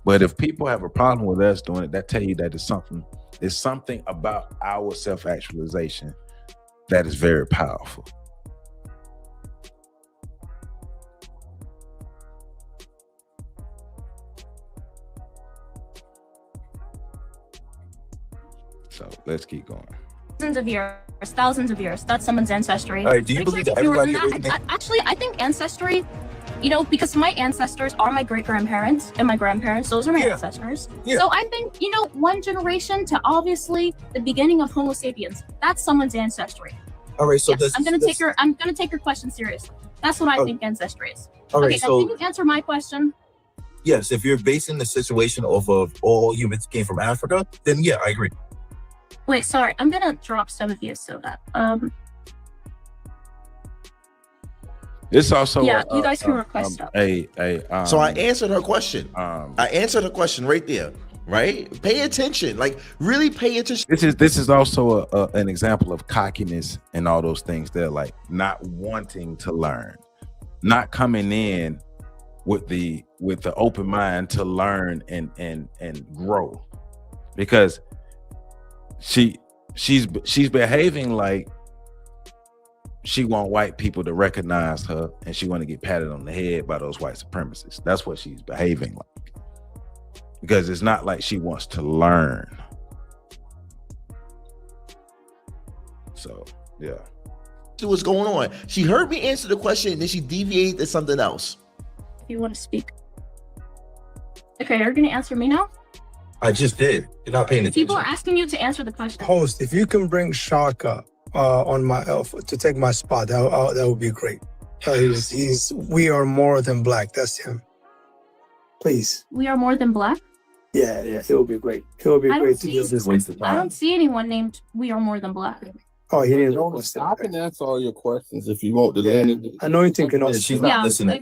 But if people have a problem with us doing it, that tell you that there's something about our self-actualization that is very powerful. So let's keep going. Thousands of years. That's someone's ancestry. All right, do you believe that everybody? Actually, I think ancestry, because my ancestors are my great-grandparents and my grandparents, those are my ancestors. Yeah. So I think, one generation to obviously the beginning of Homo sapiens, that's someone's ancestry. All right, so yes, I'm gonna take your question seriously. That's what I think ancestry is. All right, okay, so can you answer my question? Yes, if you're basing the situation off of all humans came from Africa, then yeah, I agree. Wait, sorry, I'm gonna drop some of you so that It's also you guys can request stuff. So I answered her question. I answered her question right there. Right? Pay attention. Like really pay attention. This is also an example of cockiness and all those things. They're like not wanting to learn, not coming in with the open mind to learn and grow, because she's behaving like she want white people to recognize her, and she want to get patted on the head by those white supremacists. That's what she's behaving like, because it's not like she wants to learn. So yeah, what's going on? She heard me answer the question, and then she deviated to something else. If you want to speak, okay, you're gonna answer me now. I just did. You're not paying attention. People are asking you to answer the question. Host, if you can bring Shaka on my to take my spot, that would be great. We are more than black. That's him. Please. We are more than black. Yeah, it would be great. It would be great to do this. Waste of time. I don't see anyone named We Are More Than Black. Oh, he didn't. I can answer all your questions if you want to land. Anointing can also. She's not listening.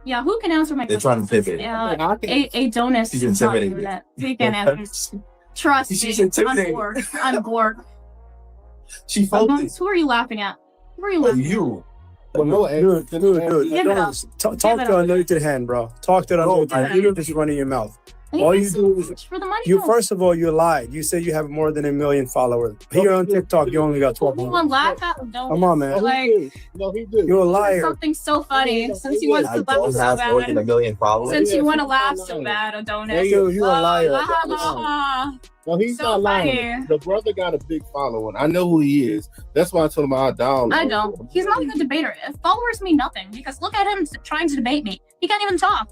Yeah, who can answer my question? They're trying to pivot. Adonis. She's intimidated. He can answer. Trust me. She's intimidated. I'm bored. She focused. Who are you laughing at? Who are you laughing at? You. Dude. Give it up. Talk to anointed hand, bro. Talk to the anointed hand. You don't just run in your mouth. All you do is for the money. First of all, you lied. You said you have more than 1 million followers. Here on TikTok, you only got 12 million. Come on, man. No, he did. You're a liar. Something so funny. Since you want to laugh so bad. More than 1 million followers. Since you want to laugh so bad, Adonis. You're a liar. No, he's so not lying. funny. The brother got a big following. I know who he is. That's why I told him I don't. I don't. He's not a good debater. Followers mean nothing, because look at him trying to debate me. He can't even talk.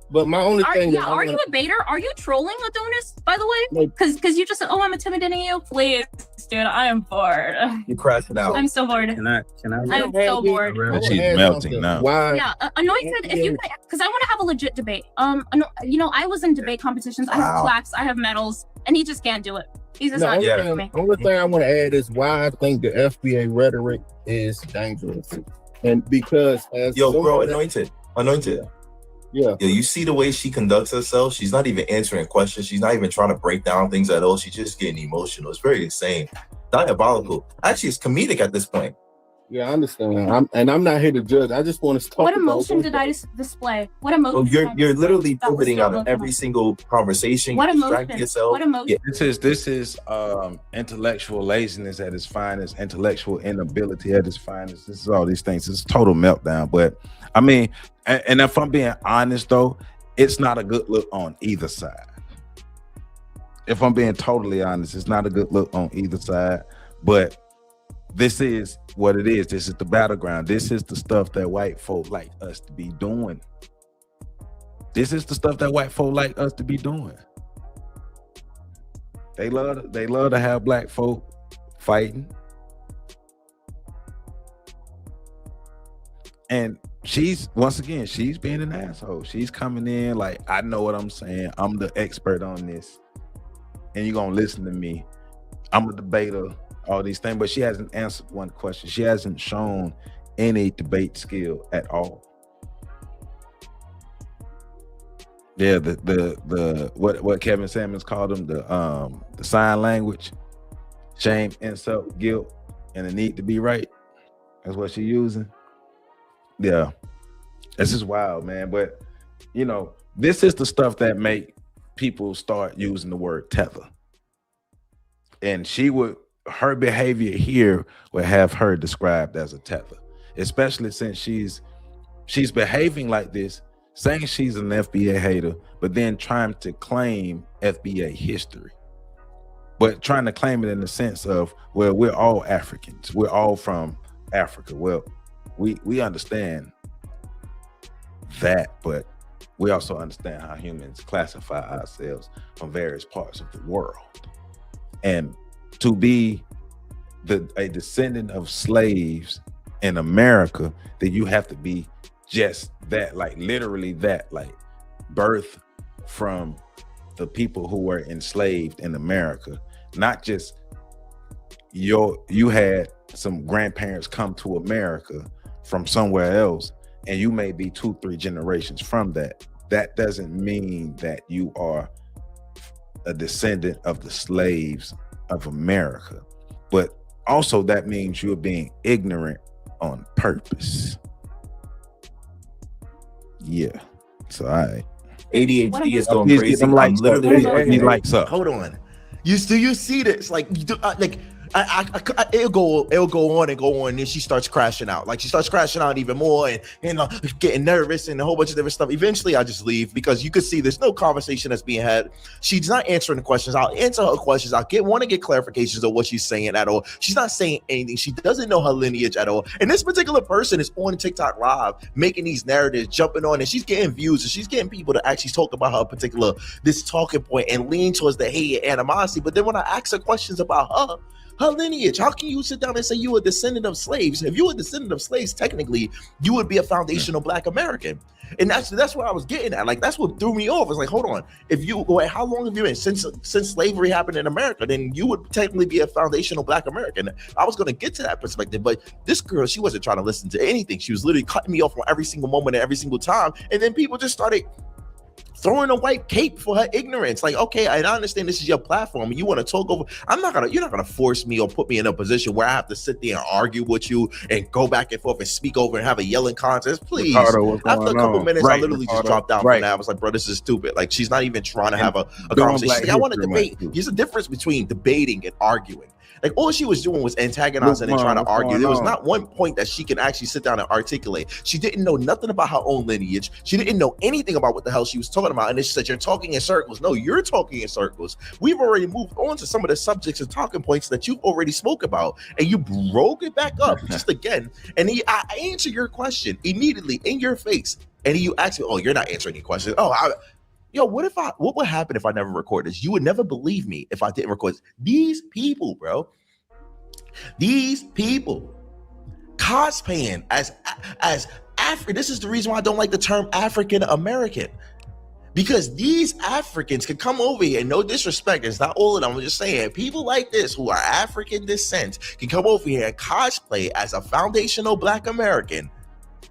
But my only thing. Are you a baiter? Are you trolling, Adonis? By the way, because you just said, "Oh, I'm intimidating you." Please, dude, I am bored. You crashed it out. I'm so bored. Can I? I'm so bored. She's melting now. Why? Yeah, anointed. If you, because I want to have a legit debate. I was in debate competitions. I have plaques. I have medals, and he just can't do it. He's just not doing it for me. Only thing I want to add is why I think the FBA rhetoric is dangerous, and because anointed. Yeah, you see the way she conducts herself. She's not even answering questions. She's not even trying to break down things at all. She's just getting emotional. It's very insane, diabolical. Actually, it's comedic at this point. Yeah, I understand. I'm not here to judge. I just want to talk. What emotion did I display? What emotion? You're literally pivoting out of every single conversation. What emotion? Yourself. What emotion? Yeah. This is intellectual laziness at its finest, intellectual inability at its finest. This is all these things. It's total meltdown. But I mean, and if I'm being honest though, it's not a good look on either side. If I'm being totally honest, it's not a good look on either side. But this is what it is. This is the battleground. This is the stuff that white folk like us to be doing. This is the stuff that white folk like us to be doing. They love to have black folk fighting. And she's being an asshole. She's coming in like, I know what I'm saying. I'm the expert on this. And you're gonna listen to me. I'm a debater, all these things, but she hasn't answered one question. She hasn't shown any debate skill at all. Yeah, the what Kevin Samuels called them, the sign language, shame, insult, guilt, and the need to be right. That's what she's using. Yeah, this is wild, man. But you know, this is the stuff that make people start using the word tether. And her behavior here would have her described as a tether, especially since she's behaving like this, saying she's an FBA hater, but then trying to claim FBA history, but trying to claim it in the sense of, well, we're all Africans. We're all from Africa. Well, we understand that, but we also understand how humans classify ourselves from various parts of the world. And to be a descendant of slaves in America, that you have to be just that, like literally that, like birth from the people who were enslaved in America, not just you had some grandparents come to America from somewhere else, and you may be 2-3 generations from that. That doesn't mean that you are a descendant of the slaves of America, but also that means you're being ignorant on purpose. Yeah. So ADHD is going crazy. I'm literally lights up. Hold on. Do you see this? Like, it'll go on and go on, and then she starts crashing out. Like, she starts crashing out even more, and getting nervous and a whole bunch of different stuff. Eventually, I just leave because you could see there's no conversation that's being had. She's not answering the questions. I'll answer her questions. I want to get clarifications of what she's saying at all. She's not saying anything. She doesn't know her lineage at all. And this particular person is on TikTok Live making these narratives, jumping on, and she's getting views, and she's getting people to actually talk about her this talking point and lean towards the hate and animosity. But then when I ask her questions about her lineage, how can you sit down and say you were a descendant of slaves? If you were a descendant of slaves, technically, you would be a foundational Black American. And that's what I was getting at. Like, that's what threw me off. It's like, hold on. How long have you been since slavery happened in America? Then you would technically be a foundational Black American. I was going to get to that perspective, but this girl, she wasn't trying to listen to anything. She was literally cutting me off on every single moment and every single time. And then people just started throwing a white cape for her ignorance. Like, okay, I understand this is your platform. You want to talk over. You're not gonna force me or put me in a position where I have to sit there and argue with you and go back and forth and speak over and have a yelling contest. Please. Ricardo, after a couple minutes, I literally just dropped out from that. I was like, bro, this is stupid. Like, she's not even trying to have a conversation. Like, I want to debate. There's a difference between debating and arguing. Like, all she was doing was antagonizing and trying to argue. There was not one point that she can actually sit down and articulate. She didn't know nothing about her own lineage. She didn't know anything about what the hell she was talking about. And then she said, you're talking in circles. No, you're talking in circles. We've already moved on to some of the subjects and talking points that you've already spoke about. And you broke it back up just again. And I answer your question immediately in your face. And you ask me, oh, you're not answering any questions. What would happen if I never record this? You would never believe me if I didn't record this. These people, bro, cosplaying as African. This is the reason why I don't like the term African American, because these Africans can come over here, and no disrespect, it's not all of them, I'm just saying, people like this who are African descent can come over here and cosplay as a foundational Black American.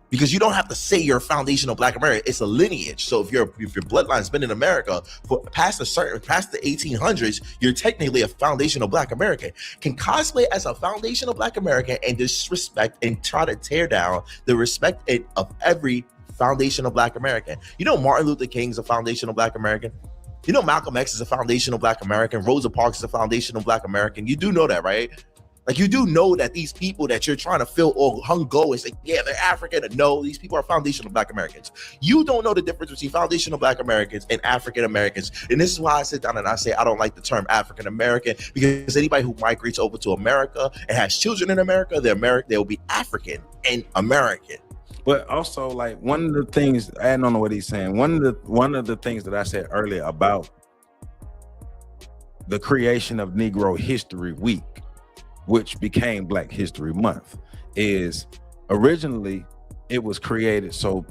Because you don't have to say you're a foundational Black American. It's a lineage. So if your bloodline's been in America for past the 1800s, you're technically a foundational Black American. Can cosplay as a foundational Black American and disrespect and try to tear down the respect of every foundational Black American. You know, Martin Luther King's a foundational Black American. You know, Malcolm X is a foundational Black American. Rosa Parks is a foundational Black American. You do know that, right? Like, you do know that these people that you're trying to fill or go and say, yeah, they're African. No, these people are foundational Black Americans. You don't know the difference between foundational Black Americans and African Americans. And this is why I sit down and I say I don't like the term African American, because anybody who migrates over to America and has children in America, they'll be African and American. But also, like, one of the things, adding on to what he's saying, one of the things that I said earlier about the creation of Negro History Week, which became Black History Month, is originally it was created so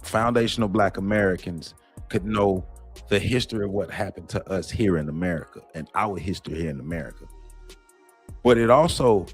foundational Black Americans could know the history of what happened to us here in America and our history here in America. But it also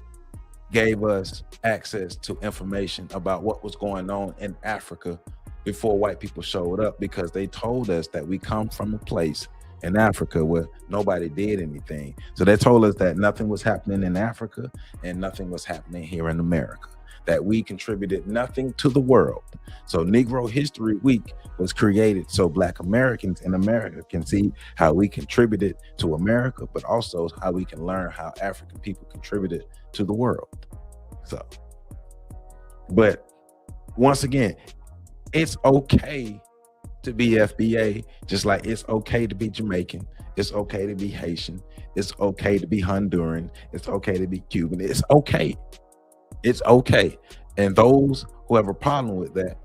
gave us access to information about what was going on in Africa before white people showed up, because they told us that we come from a place in Africa where nobody did anything. So they told us that nothing was happening in Africa and nothing was happening here in America, that we contributed nothing to the world. So Negro History Week was created so Black Americans in America can see how we contributed to America, but also how we can learn how African people contributed to the world. So, but once again, it's okay to be FBA, just like it's okay to be Jamaican, it's okay to be Haitian, it's okay to be Honduran, it's okay to be Cuban, it's okay. It's okay. And those who have a problem with that,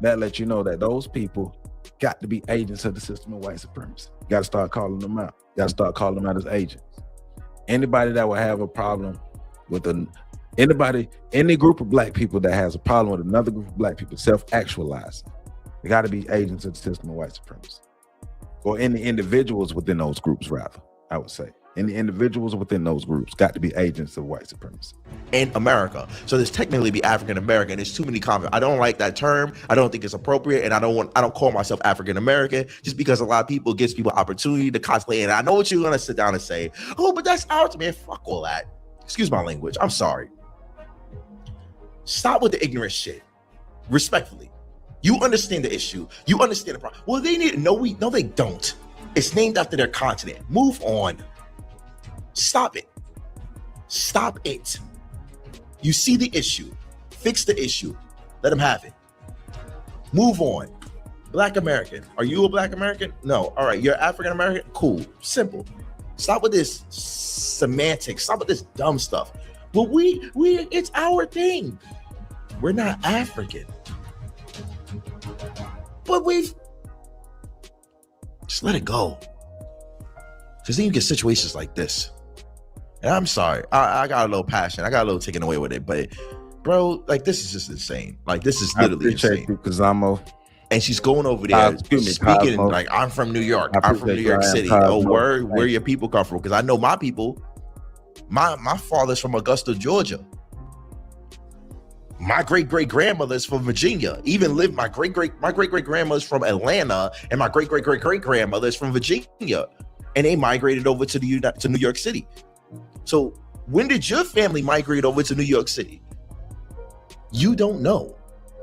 that lets you know that those people got to be agents of the system of white supremacy. You got to start calling them out. You got to start calling them out as agents. Anybody that will have a problem with any group of Black people that has a problem with another group of Black people self-actualizing, they got to be agents of the system of white supremacy. Or any individuals within those groups, rather, I would say. And the individuals within those groups got to be agents of white supremacy. In America. So there's technically be African American. There's too many comments. I don't like that term. I don't think it's appropriate. And I don't call myself African American just because a lot of people gives people opportunity to cosplay. And I know what you're going to sit down and say, oh, but that's ours, man. Fuck all that. Excuse my language. I'm sorry. Stop with the ignorant shit. Respectfully. You understand the issue. You understand the problem. Well, they need, no, they don't. It's named after their continent. Move on. Stop it. Stop it. You see the issue. Fix the issue. Let them have it. Move on. Black American. Are you a Black American? No. All right. You're African American? Cool. Simple. Stop with this semantics. Stop with this dumb stuff. But it's our thing. We're not African. But just let it go. Because then you get situations like this. And I'm sorry, I got a little passion. I got a little taken away with it, but bro, like, this is just insane. Like, this is literally insane. And she's going over there speaking like, I'm from New York. I'm from New York City. Oh, where your people come from? Because I know my people. My father's from Augusta, Georgia. My great grandmother's from Virginia. My great grandmother's from Atlanta, and my great grandmother's from Virginia, and they migrated over to New York City. So when did your family migrate over to New York City? You don't know.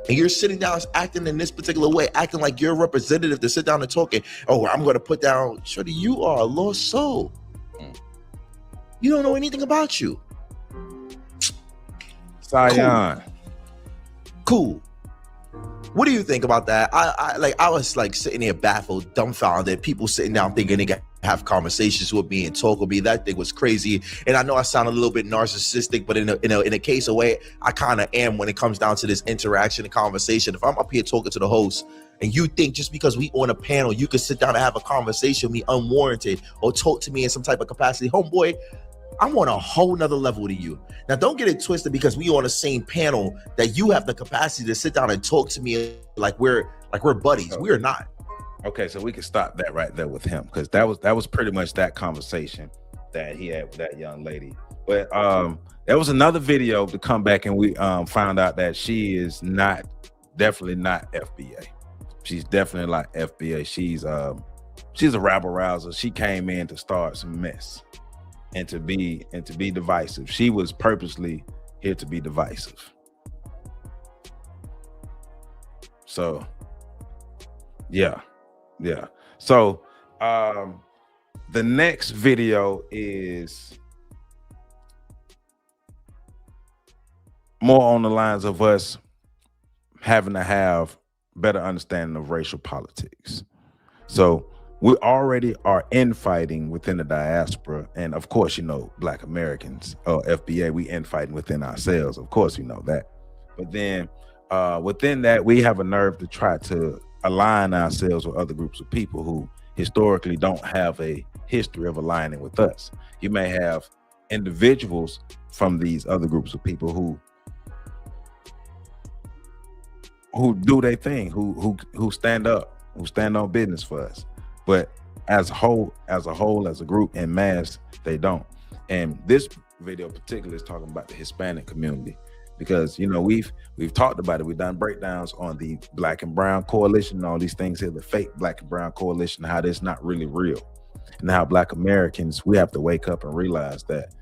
And you're sitting down acting in this particular way, acting like you're a representative to sit down and talk. Oh, I'm going to put down, Shorty, you are a lost soul. You don't know anything about you. Zion. Cool. What do you think about that? I was like sitting there baffled, dumbfounded, people sitting down thinking they can have conversations with me and talk with me. That thing was crazy. And I know I sound a little bit narcissistic, but in a case of way, I kind of am when it comes down to this interaction and conversation. If I'm up here talking to the host and you think just because we on a panel, you can sit down and have a conversation with me unwarranted or talk to me in some type of capacity, homeboy, I'm on a whole nother level to you. Now, don't get it twisted because we on the same panel that you have the capacity to sit down and talk to me like we're buddies. We are not. Okay, so we can stop that right there with him, because that was pretty much that conversation that he had with that young lady. But there was another video to come back, and we found out that she is definitely not FBA. She's definitely like FBA. She's a rabble rouser. She came in to start some mess and to be divisive. She was purposely here to be divisive. So yeah. So the next video is more on the lines of us having to have better understanding of racial politics. So we already are infighting within the diaspora, and of course, you know, Black Americans or FBA, we infighting within ourselves. Of course, you know that. But then within that, we have a nerve to try to align ourselves with other groups of people who historically don't have a history of aligning with us. You may have individuals from these other groups of people who do their thing, who stand up, who stand on business for us. But as a whole, as a group en masse, they don't. And this video particularly is talking about the Hispanic community, because you know we've talked about it. We've done breakdowns on the Black and Brown coalition and all these things here, the fake Black and Brown coalition, how that's not really real, and how Black Americans, we have to wake up and realize that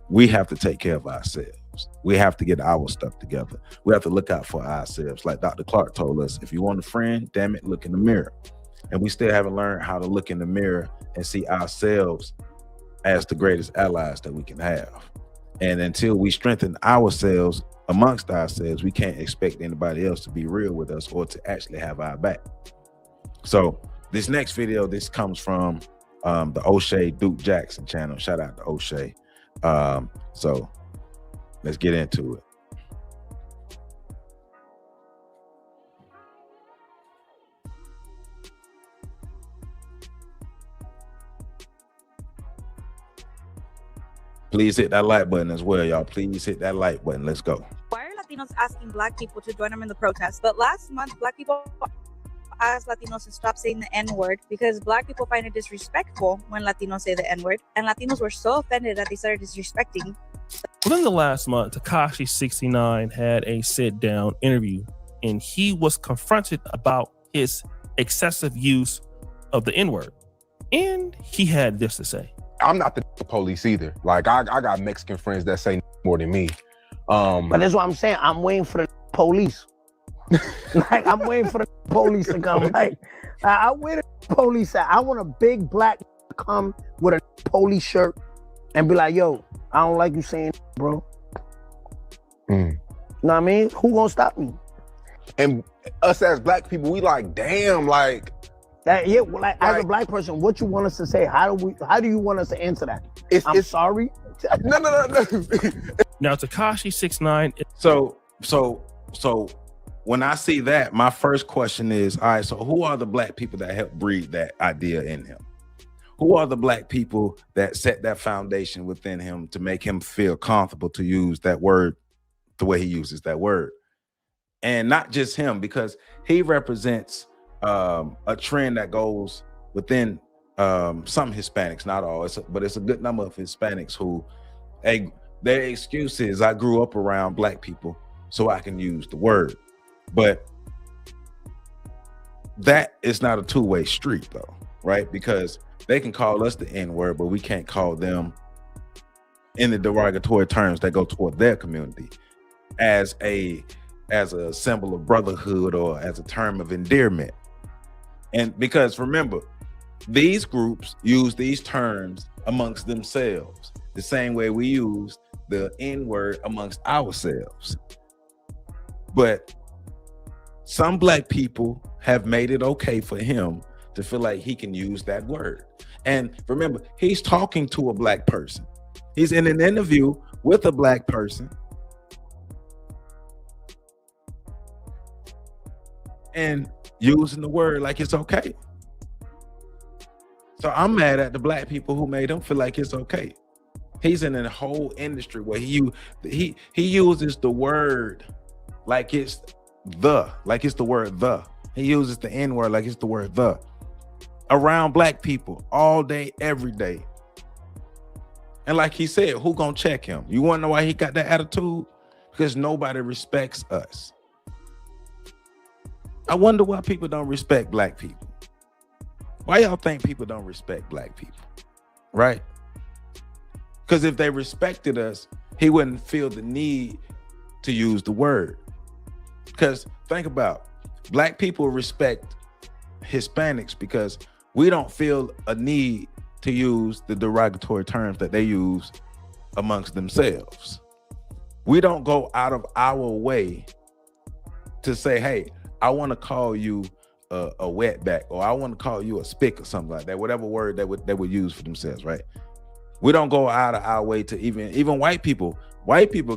we have to take care of ourselves. We have to get our stuff together. We have to look out for ourselves. Like Dr. Clark told us, if you want a friend, damn it, look in the mirror. And we still haven't learned how to look in the mirror and see ourselves as the greatest allies that we can have. And until we strengthen ourselves amongst ourselves, we can't expect anybody else to be real with us or to actually have our back. So this next video, this comes from the O'Shea Duke Jackson channel. Shout out to O'Shea. So let's get into it. Please hit that like button as well, y'all. Please hit that like button. Let's go. Why are Latinos asking Black people to join them in the protest? But last month, Black people asked Latinos to stop saying the N-word because Black people find it disrespectful when Latinos say the N-word. And Latinos were so offended that they started disrespecting. Within the last month, Tekashi 69 had a sit-down interview, and he was confronted about his excessive use of the N-word. And he had this to say. I'm not the police either. Like I got Mexican friends that say more than me. But that's what I'm saying. I'm waiting for the police. Like I'm waiting for the police to come. Like I wait the police. I want a big Black come with a police shirt and be like, "Yo, I don't like you saying, bro." You know what I mean? Who gonna stop me? And us as Black people, we like, damn, like. Yeah, well, like, as a Black person, what you want us to say? How do you want us to answer that? I'm sorry. No. Now Tekashi 69. So when I see that, my first question is, all right, so who are the Black people that helped breed that idea in him? Who are the Black people that set that foundation within him to make him feel comfortable to use that word the way he uses that word? And not just him, because he represents a trend that goes within some Hispanics, not all, but it's a good number of Hispanics who their excuse is, I grew up around Black people so I can use the word. But that is not a two-way street though, right? Because they can call us the N-word, but we can't call them in the derogatory terms that go toward their community as a symbol of brotherhood or as a term of endearment. And because remember, these groups use these terms amongst themselves the same way we use the N-word amongst ourselves. But some Black people have made it okay for him to feel like he can use that word. And remember, he's talking to a Black person. He's in an interview with a Black person. And using the word like it's okay. So I'm mad at the Black people who made him feel like it's okay. He's in a whole industry where he uses the word like it's the word the. He uses the N-word like it's the word the. Around Black people all day, every day. And like he said, who gonna check him? You wanna know why he got that attitude? Because nobody respects us. I wonder why people don't respect Black people. Why y'all think people don't respect Black people? Right? Because if they respected us, he wouldn't feel the need to use the word. Because think about it, Black people respect Hispanics because we don't feel a need to use the derogatory terms that they use amongst themselves. We don't go out of our way to say, hey, I want to call you a wetback, or I want to call you a spick or something like that, whatever word they would use for themselves, right? We don't go out of our way to even white people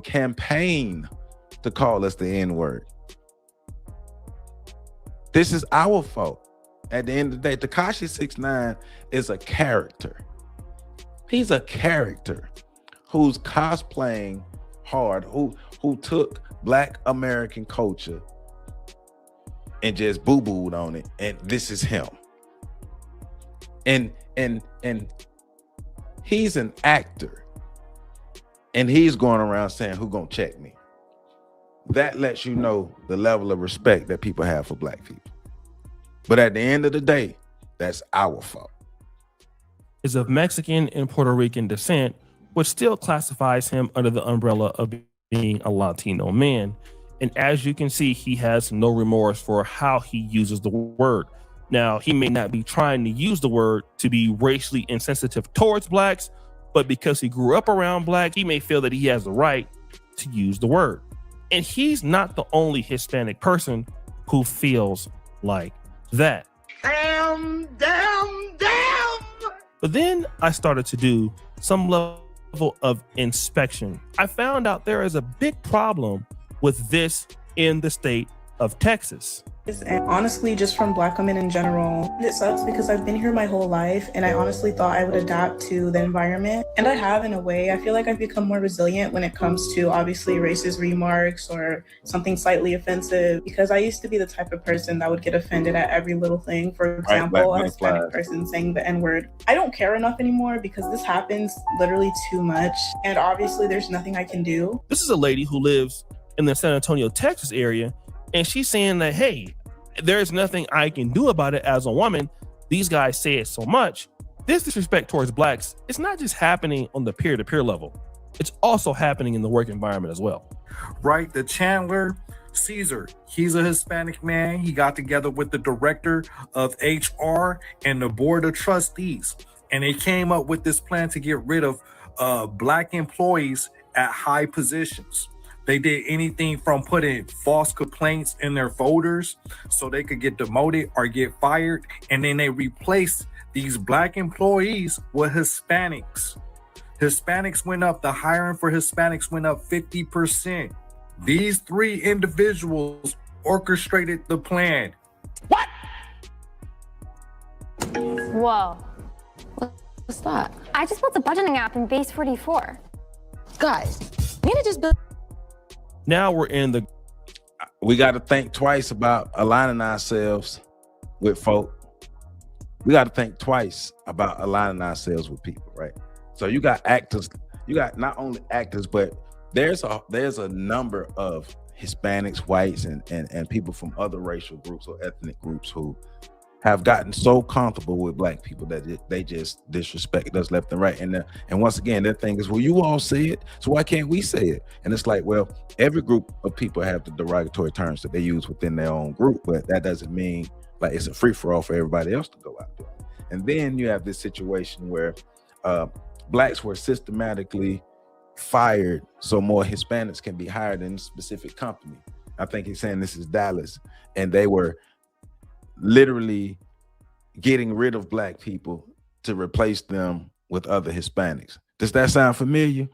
campaign to call us the N-word. This is our fault. At the end of the day, Tekashi 6ix9ine is a character. He's a character who's cosplaying hard, who took Black American culture and just boo-booed on it, and this is him. And he's an actor, and he's going around saying, who gonna check me? That lets you know the level of respect that people have for Black people. But at the end of the day, that's our fault. Is of Mexican and Puerto Rican descent, which still classifies him under the umbrella of being a Latino man. And as you can see, he has no remorse for how he uses the word. Now, he may not be trying to use the word to be racially insensitive towards Blacks, but because he grew up around Black, he may feel that he has the right to use the word. And he's not the only Hispanic person who feels like that. Damn. But then I started to do some level of inspection. I found out there is a big problem with this in the state of Texas. And honestly, just from Black women in general, it sucks because I've been here my whole life and I honestly thought I would adapt to the environment. And I have in a way. I feel like I've become more resilient when it comes to obviously racist remarks or something slightly offensive, because I used to be the type of person that would get offended at every little thing. For example, a Hispanic person saying the N-word. I don't care enough anymore because this happens literally too much. And obviously there's nothing I can do. This is a lady who lives in the San Antonio, Texas area. And she's saying that, hey, there's nothing I can do about it as a woman. These guys say it so much. This disrespect towards Blacks, it's not just happening on the peer-to-peer level. It's also happening in the work environment as well. Right, the Chandler Caesar, he's a Hispanic man. He got together with the director of HR and the board of trustees, and they came up with this plan to get rid of Black employees at high positions. They did anything from putting false complaints in their folders so they could get demoted or get fired. And then they replaced these Black employees with Hispanics. Hispanics went up, the hiring for Hispanics went up 50%. These three individuals orchestrated the plan. What? Whoa. What's that? I just built a budgeting app in Base 44. Guys, we need to just build. Now we're in the... We got to think twice about aligning ourselves with folk. We got to think twice about aligning ourselves with people, right? So you got actors, you got not only actors, but there's a number of Hispanics, whites, and people from other racial groups or ethnic groups who have gotten so comfortable with Black people that they just disrespect us left and right. And once again, their thing is, well, you all say it, so why can't we say it? And it's like, well, every group of people have the derogatory terms that they use within their own group, but that doesn't mean like it's a free-for-all for everybody else to go out there. And then you have this situation where Blacks were systematically fired so more Hispanics can be hired in a specific company. I think he's saying this is Dallas, and they were literally getting rid of Black people to replace them with other Hispanics. Does that sound familiar?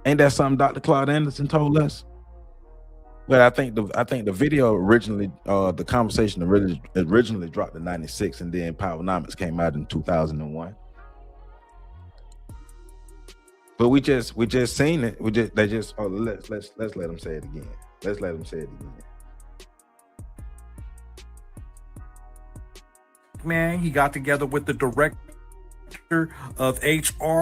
Ain't that something Dr. Claude Anderson told us? But I think the video originally, the conversation originally dropped in '96, and then Powernomics came out in 2001. But we just seen it. Let's let them say it again. Let's let them say it again. Man, he got together with the director of HR.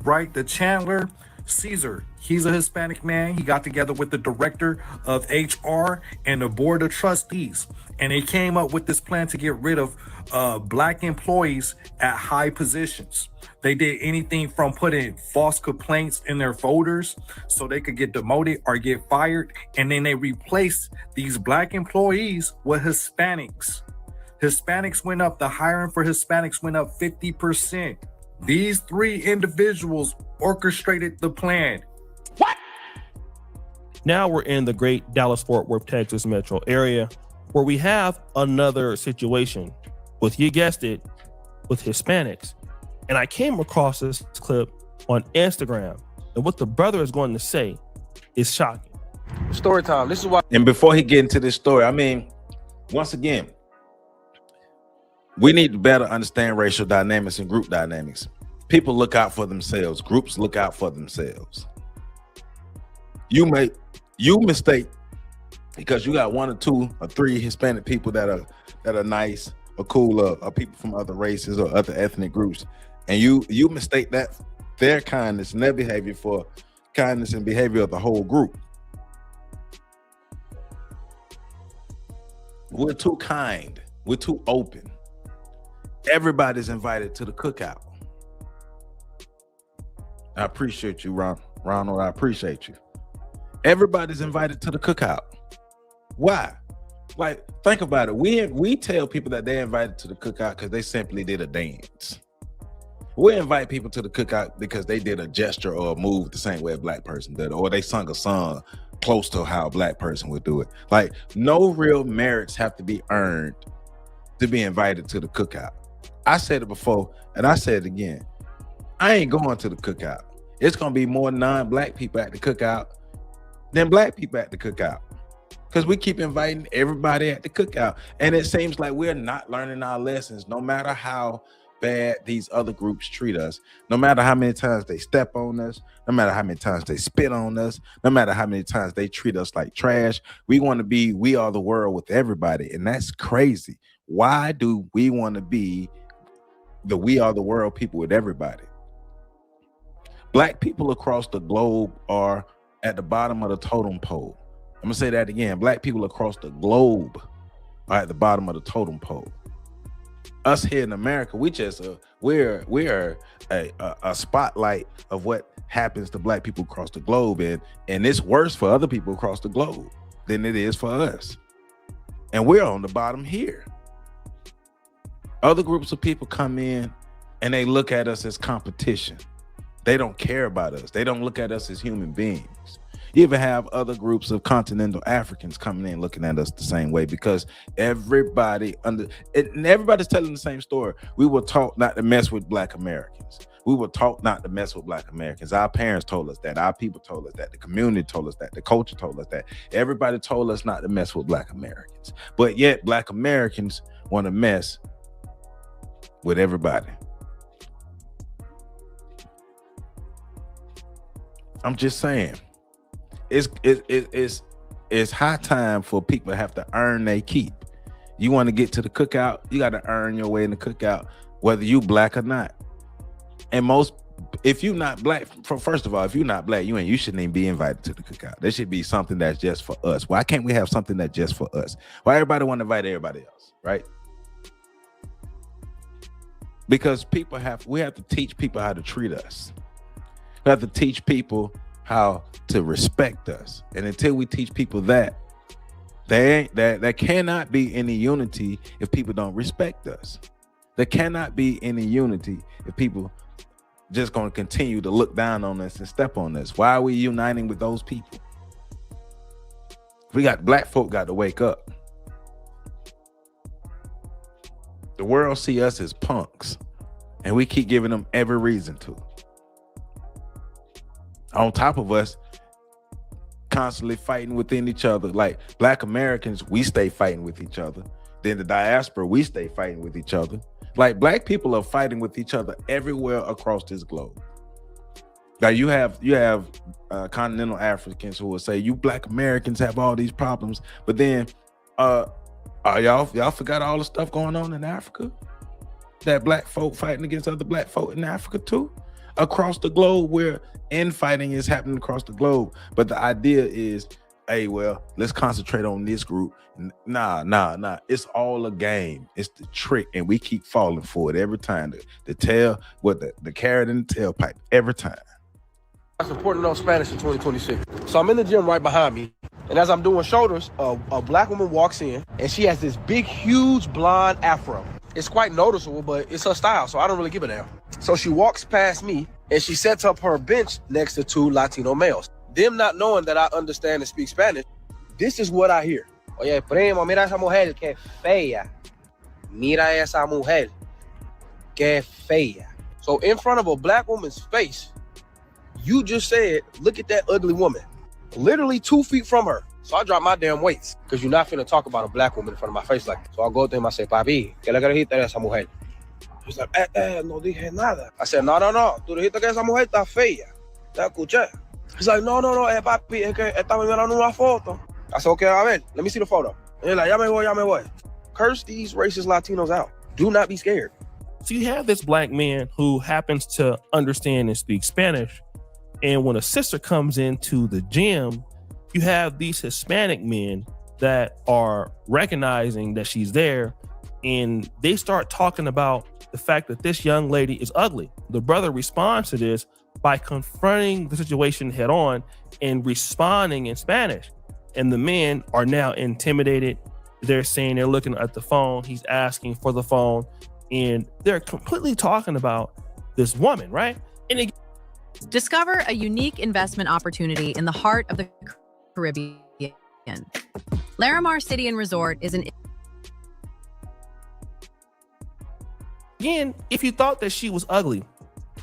Right, the Chandler Caesar, he's a Hispanic man. He got together with the director of HR and the board of trustees, and they came up with this plan to get rid of Black employees at high positions. They did anything from putting false complaints in their folders so they could get demoted or get fired. And then they replaced these Black employees with Hispanics. Hispanics went up, the hiring for Hispanics went up 50%. These three individuals orchestrated the plan. What? Now we're in the great Dallas-Fort Worth, Texas metro area, where we have another situation with, you guessed it, with Hispanics. And I came across this clip on Instagram, and what the brother is going to say is shocking. Story time. This is why. And before he get into this story, I mean, once again, we need to better understand racial dynamics and group dynamics. People look out for themselves. Groups look out for themselves. You mistake because you got 1 or 2 or 3 Hispanic people that are nice or cool or people from other races or other ethnic groups, and you mistake that their kindness and their behavior for kindness and behavior of the whole group. We're too kind. We're too open. Everybody's invited to the cookout. I appreciate you, Ronald. I appreciate you. Everybody's invited to the cookout. Why? Like, think about it. We tell people that they're invited to the cookout because they simply did a dance. We invite people to the cookout because they did a gesture or a move the same way a black person did, or they sung a song close to how a black person would do it. Like, no real merits have to be earned to be invited to the cookout. I said it before, and I said it again. I ain't going to the cookout. It's gonna be more non-black people at the cookout than black people at the cookout, because we keep inviting everybody at the cookout, and it seems like we're not learning our lessons. No matter how bad these other groups treat us, no matter how many times they step on us, no matter how many times they spit on us, no matter how many times they treat us like trash, we want to be we are the world with everybody, and that's crazy. Why do we want to be the we are the world people with everybody? Black people across the globe are at the bottom of the totem pole. I'm gonna say that again. Black people across the globe are at the bottom of the totem pole. Us here in America, we're a spotlight of what happens to black people across the globe, and it's worse for other people across the globe than it is for us. And we're on the bottom here. Other groups of people come in and they look at us as competition. They don't care about us. They don't look at us as human beings. You even have other groups of continental Africans coming in looking at us the same way, because everybody's telling the same story. We were taught not to mess with black Americans. We were taught not to mess with black Americans. Our parents told us that. Our people told us that. The community told us that. The culture told us that. Everybody told us not to mess with black Americans. But yet black Americans want to mess with everybody. I'm just saying, it's high time for people to have to earn their keep. You want to get to the cookout, you got to earn your way in the cookout, whether you black or not. And if you're not black, first of all, if you're not black, you shouldn't even be invited to the cookout. There should be something that's just for us. Why can't we have something that's just for us? Why everybody want to invite everybody else, right? Because we have to teach people how to treat us. We have to teach people how to respect us. And until we teach people that, there cannot be any unity if people don't respect us. There cannot be any unity if people just going to continue to look down on us and step on us. Why are we uniting with those people? Black folk got to wake up. The world see us as punks, and we keep giving them every reason to. On top of us constantly fighting within each other. Like black Americans, we stay fighting with each other. Then the diaspora, we stay fighting with each other. Like black people are fighting with each other everywhere across this globe. Now you have continental Africans who will say, you black Americans have all these problems, but then y'all forgot all the stuff going on in Africa? That black folk fighting against other black folk in Africa too? Across the globe, where infighting is happening across the globe. But the idea is, hey, well, let's concentrate on this group. Nah. It's all a game. It's the trick, and we keep falling for it every time. The carrot and the tailpipe every time. It's important to know Spanish in 2026. So I'm in the gym right behind me, and as I'm doing shoulders, a black woman walks in, and she has this big, huge blonde afro. It's quite noticeable, but it's her style, so I don't really give a damn. So she walks past me, and she sets up her bench next to 2 Latino males. Them not knowing that I understand and speak Spanish, this is what I hear. Oye, primo, mira esa mujer, que fea. Mira esa mujer, que fea. So in front of a black woman's face, you just said, look at that ugly woman. literally 2 feet from her. So I dropped my damn weights because you're not finna talk about a black woman in front of my face like that. So I go to him, I say, papi, ¿qué le dijiste a esa mujer? He's like, no dije nada. I said, no. Tú dijiste que esa mujer está fea. Te escuché. He's like, no, papi, es que estaba mirando una foto. I said, okay, a ver, let me see the photo. And he's like, ya me voy. Curse these racist Latinos out. Do not be scared. So you have this black man who happens to understand and speak Spanish. And when a sister comes into the gym, you have these Hispanic men that are recognizing that she's there, and they start talking about the fact that this young lady is ugly. The brother responds to this by confronting the situation head on and responding in Spanish. And the men are now intimidated. They're saying they're looking at the phone. He's asking for the phone, and they're completely talking about this woman, right? And discover a unique investment opportunity in the heart of the Caribbean. Larimar City and Resort is an... Again, if you thought that she was ugly,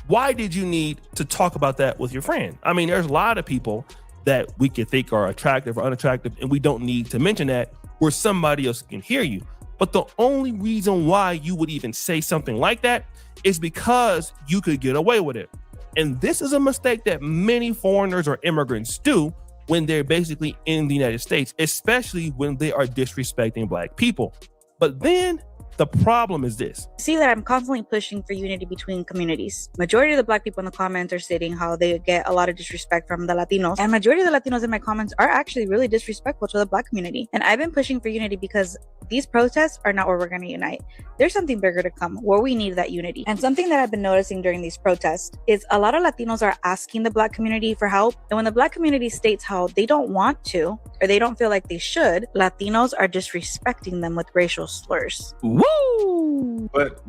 why did you need to talk about that with your friend? I mean, there's a lot of people that we could think are attractive or unattractive, and we don't need to mention that where somebody else can hear you. But the only reason why you would even say something like that is because you could get away with it. And this is a mistake that many foreigners or immigrants do when they're basically in the United States, especially when they are disrespecting black people. But then the problem is this. See that I'm constantly pushing for unity between communities. Majority of the black people in the comments are stating how they get a lot of disrespect from the Latinos. And majority of the Latinos in my comments are actually really disrespectful to the black community. And I've been pushing for unity because these protests are not where we're going to unite. There's something bigger to come where we need that unity. And something that I've been noticing during these protests is a lot of Latinos are asking the black community for help. And when the black community states how they don't want to, or they don't feel like they should, Latinos are disrespecting them with racial slurs. Woo! But,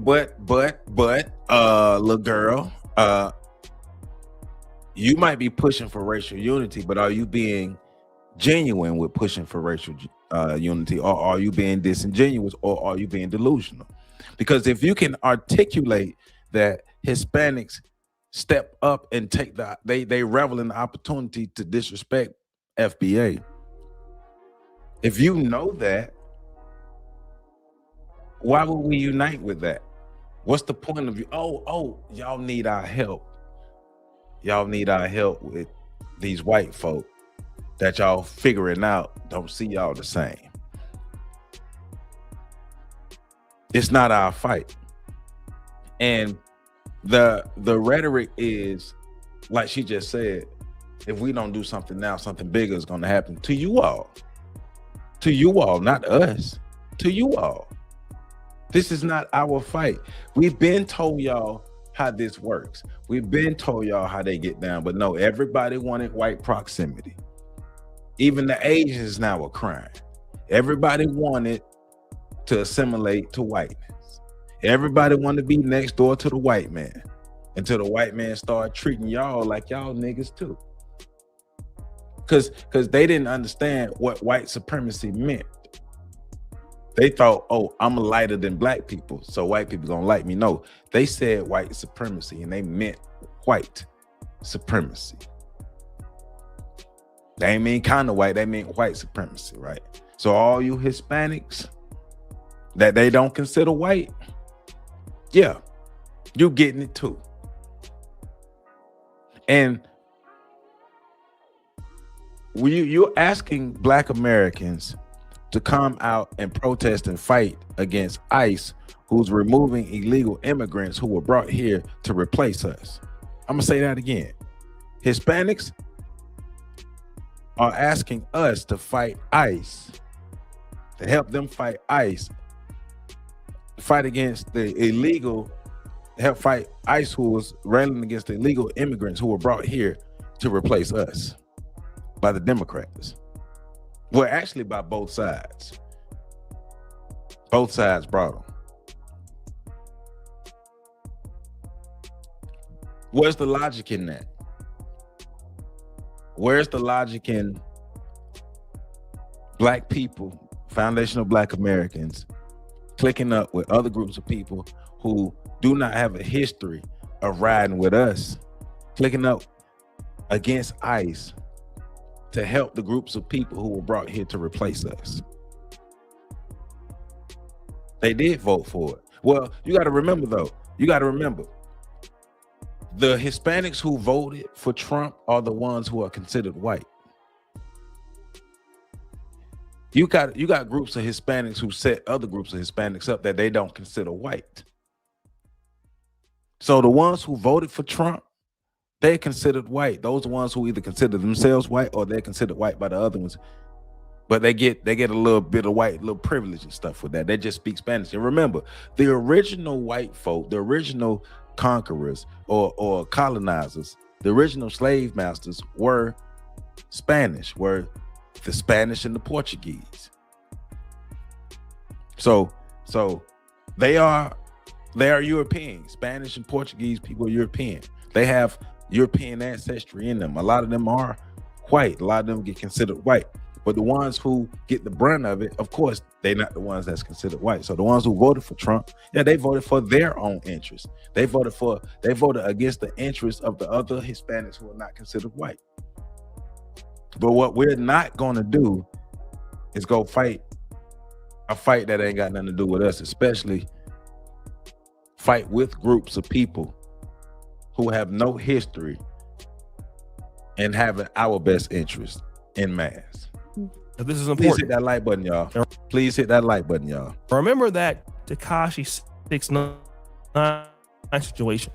little girl, you might be pushing for racial unity, but are you being genuine with pushing for racial unity, or are you being disingenuous, or are you being delusional? Because if you can articulate that Hispanics step up and take they revel in the opportunity to disrespect FBA. If you know that, why would we unite with that? What's the point of you? Oh, y'all need our help. Y'all need our help with these white folk that y'all figuring out don't see y'all the same. It's not our fight. And the rhetoric is, like she just said, if we don't do something now, something bigger is going to happen to you all. To you all, not us. To you all. This is not our fight. We've been told y'all how this works. We've been told y'all how they get down, but no, everybody wanted white proximity. Even the Asians now are crying. Everybody wanted to assimilate to whiteness. Everybody wanted to be next door to the white man until the white man started treating y'all like y'all niggas too. Because they didn't understand what white supremacy meant. They thought, oh, I'm lighter than black people, so white people gonna like me. No, they said white supremacy and they meant white supremacy. They ain't mean kind of white, they meant white supremacy, right? So all you Hispanics that they don't consider white, yeah, you getting it too. And you're asking black Americans to come out and protest and fight against ICE, who's removing illegal immigrants who were brought here to replace us. I'm gonna say that again. Hispanics are asking us to fight ICE, to help them fight ICE, fight against the illegal, help fight ICE, who was railing against the illegal immigrants who were brought here to replace us by the Democrats. Well, actually by both sides. Both sides brought them. Where's the logic in that? Where's the logic in black people, foundational black Americans, clicking up with other groups of people who do not have a history of riding with us, clicking up against ICE to help the groups of people who were brought here to replace us. They did vote for it. Well, you got to remember though, the Hispanics who voted for Trump are the ones who are considered white. You got groups of Hispanics who set other groups of Hispanics up that they don't consider white. So the ones who voted for Trump, they're considered white. Those are the ones who either consider themselves white or they're considered white by the other ones. But they get a little bit of white, little privilege and stuff with that. They just speak Spanish. And remember, the original white folk, the original conquerors or colonizers, the original slave masters were Spanish, were the Spanish and the Portuguese. So they are European. Spanish and Portuguese people are European. They have European ancestry in them. A lot of them are white. A lot of them get considered white. But the ones who get the brunt of it, of course, they're not the ones that's considered white. So the ones who voted for Trump, yeah, they voted for their own interests. They voted against the interests of the other Hispanics who are not considered white. But what we're not going to do is go fight a fight that ain't got nothing to do with us, especially fight with groups of people who have no history and having our best interest in mass. This is important. Please hit that like button, y'all. Please hit that like button, y'all. Remember that Tekashi 6ix9ine situation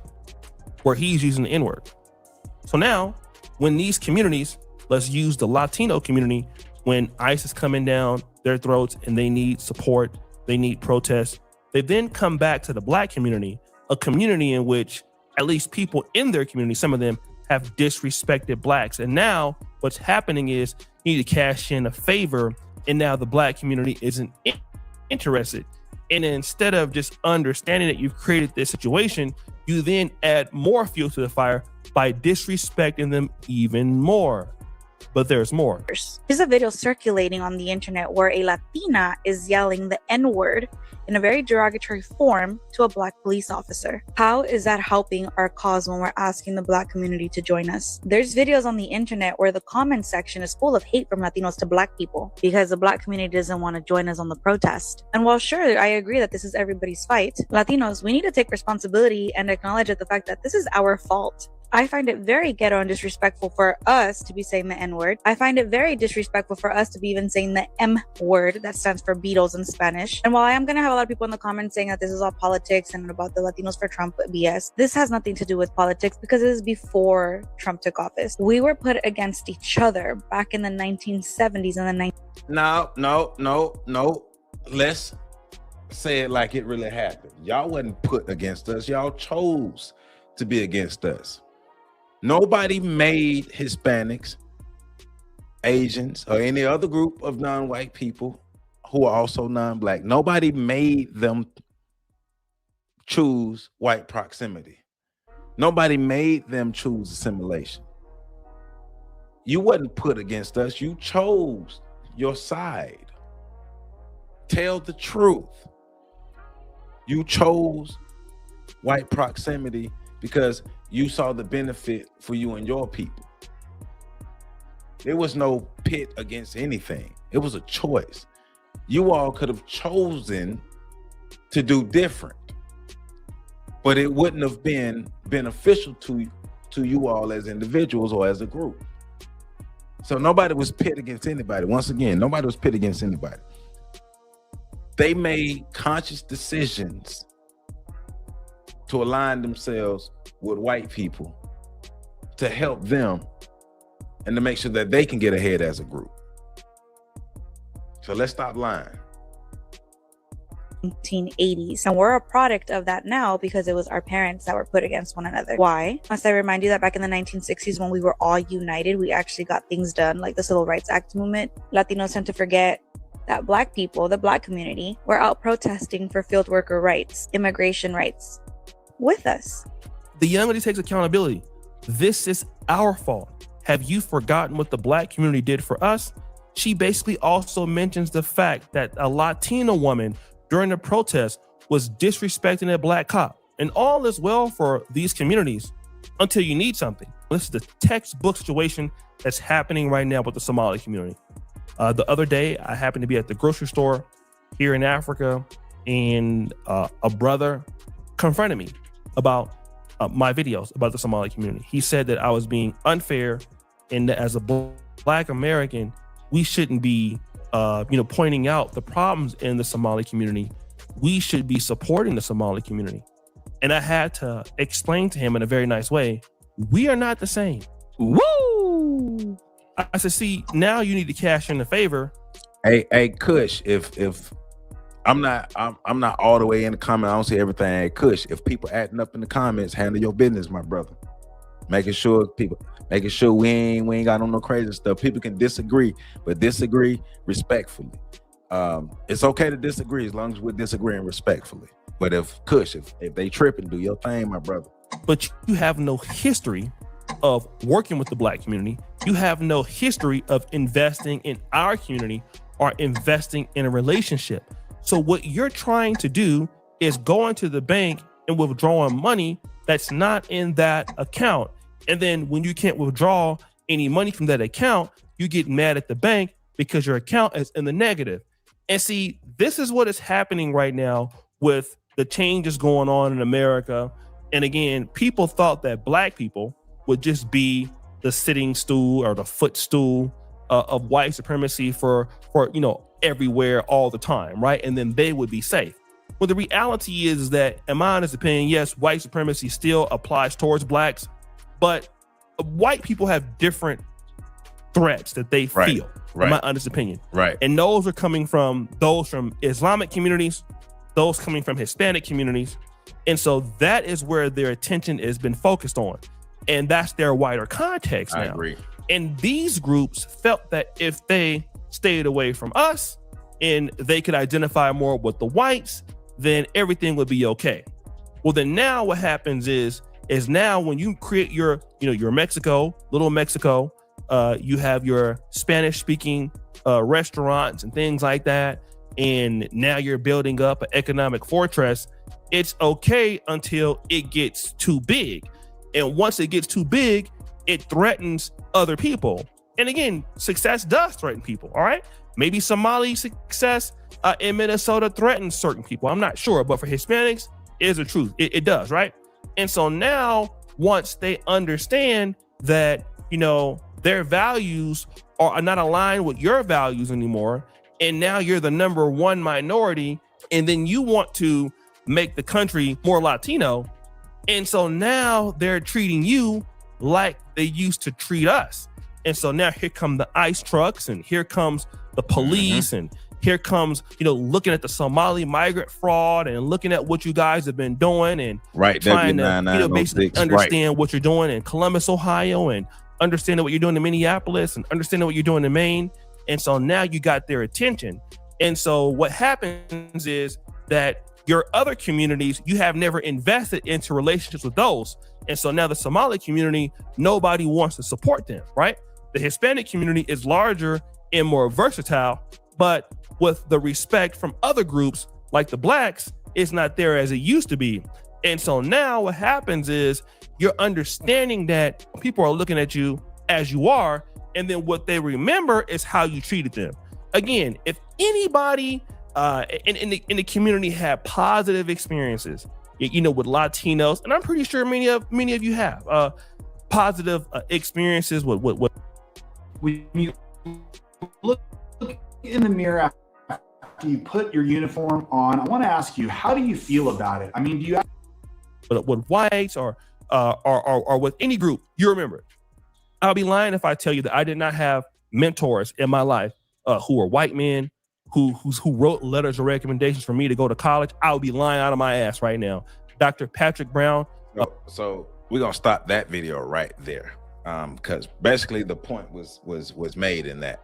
where he's using the N-word. So now, when these communities, let's use the Latino community, when ICE is coming down their throats and they need support, they need protest, they then come back to the Black community, a community in which at least people in their community, some of them have disrespected Blacks. And now what's happening is you need to cash in a favor, and now the Black community isn't interested. And instead of just understanding that you've created this situation, you then add more fuel to the fire by disrespecting them even more. But there's more. There's a video circulating on the internet where a Latina is yelling the N-word in a very derogatory form to a Black police officer. How is that helping our cause when we're asking the Black community to join us? There's videos on the internet where the comment section is full of hate from Latinos to Black people because the Black community doesn't want to join us on the protest. And while sure, I agree that this is everybody's fight, Latinos, we need to take responsibility and acknowledge the fact that this is our fault. I find it very ghetto and disrespectful for us to be saying the N-word. I find it very disrespectful for us to be even saying the M word, that stands for Beatles in Spanish. And while I am going to have a lot of people in the comments saying that this is all politics and about the Latinos for Trump BS, this has nothing to do with politics because it is before Trump took office. We were put against each other back in the 1970s and the 90s. No. Let's say it like it really happened. Y'all wasn't put against us. Y'all chose to be against us. Nobody made Hispanics, Asians, or any other group of non-white people who are also non-Black. Nobody made them choose white proximity. Nobody made them choose assimilation. You wasn't put against us. You chose your side. Tell the truth. You chose white proximity because you saw the benefit for you and your people. There was no pit against anything. It was a choice. You all could have chosen to do different, but it wouldn't have been beneficial to you all as individuals or as a group. So nobody was pit against anybody. Once again, nobody was pit against anybody. They made conscious decisions to align themselves with white people to help them and to make sure that they can get ahead as a group. So let's stop lying. 1980s, and we're a product of that now because it was our parents that were put against one another. Why? Must I remind you that back in the 1960s when we were all united, we actually got things done, like the Civil Rights Act movement. Latinos tend to forget that Black people, the Black community, were out protesting for field worker rights, immigration rights with us. The young lady takes accountability. This is our fault. Have you forgotten what the Black community did for us? She basically also mentions the fact that a Latina woman during the protest was disrespecting a Black cop. And all is well for these communities until you need something. This is the textbook situation that's happening right now with the Somali community. The other day, I happened to be at the grocery store here in Africa, and a brother confronted me about my videos about the Somali community. He said that I was being unfair, and that as a Black American, we shouldn't be, pointing out the problems in the Somali community. We should be supporting the Somali community. And I had to explain to him in a very nice way, we are not the same. Woo! I said, see, now you need to cash in the favor. Hey, Kush, if I'm not all the way in the comment, I don't see everything. Hey, Kush, if people acting up in the comments, handle your business, my brother. Making sure we ain't got on no crazy stuff. People can disagree, but disagree respectfully. It's okay to disagree as long as we're disagreeing respectfully. But if they tripping, do your thing, my brother. But you have no history of working with the Black community. You have no history of investing in our community or investing in a relationship. So what you're trying to do is go into the bank and withdrawing money that's not in that account. And then when you can't withdraw any money from that account, you get mad at the bank because your account is in the negative. And see, this is what is happening right now with the changes going on in America. And again, people thought that Black people would just be the sitting stool or the footstool of white supremacy for everywhere all the time, right? And then they would be safe. Well, the reality is that, in my honest opinion, yes, white supremacy still applies towards Blacks, but white people have different threats that they feel, in my honest opinion. Right. And those are coming from those from Islamic communities, those coming from Hispanic communities. And so that is where their attention has been focused on. And that's their wider context now. I agree. And these groups felt that if they stayed away from us and they could identify more with the whites, then everything would be okay. Well, then now what happens is now when you create your Mexico, little Mexico, you have your Spanish speaking restaurants and things like that. And now you're building up an economic fortress. It's okay until it gets too big. And once it gets too big, it threatens other people. And again, success does threaten people, all right? Maybe Somali success in Minnesota threatens certain people. I'm not sure, but for Hispanics, is the truth. It does, right? And so now, once they understand that, their values are not aligned with your values anymore, and now you're the number one minority, and then you want to make the country more Latino. And so now they're treating you like they used to treat us. And so now here come the ICE trucks, and here comes the police, and here comes, looking at the Somali migrant fraud and looking at what you guys have been doing and trying to, basically understand what you're doing in Columbus, Ohio, and understanding what you're doing in Minneapolis and understanding what you're doing in Maine. And so now you got their attention. And so what happens is that your other communities, you have never invested into relationships with those. And so now the Somali community, nobody wants to support them, right? The Hispanic community is larger and more versatile, but with the respect from other groups like the Blacks, it's not there as it used to be. And so now what happens is you're understanding that people are looking at you as you are, and then what they remember is how you treated them. Again, if anybody in the community had positive experiences, with Latinos, and I'm pretty sure many of you have positive experiences with when you look in the mirror after you put your uniform on, I want to ask you, how do you feel about it? I mean, do you with whites or with any group, you remember it. I'll be lying if I tell you that I did not have mentors in my life who were white men who wrote letters of recommendations for me to go to college. I would be lying out of my ass right now. Dr. Patrick Brown. So we're gonna stop that video right there, because basically the point was made in that.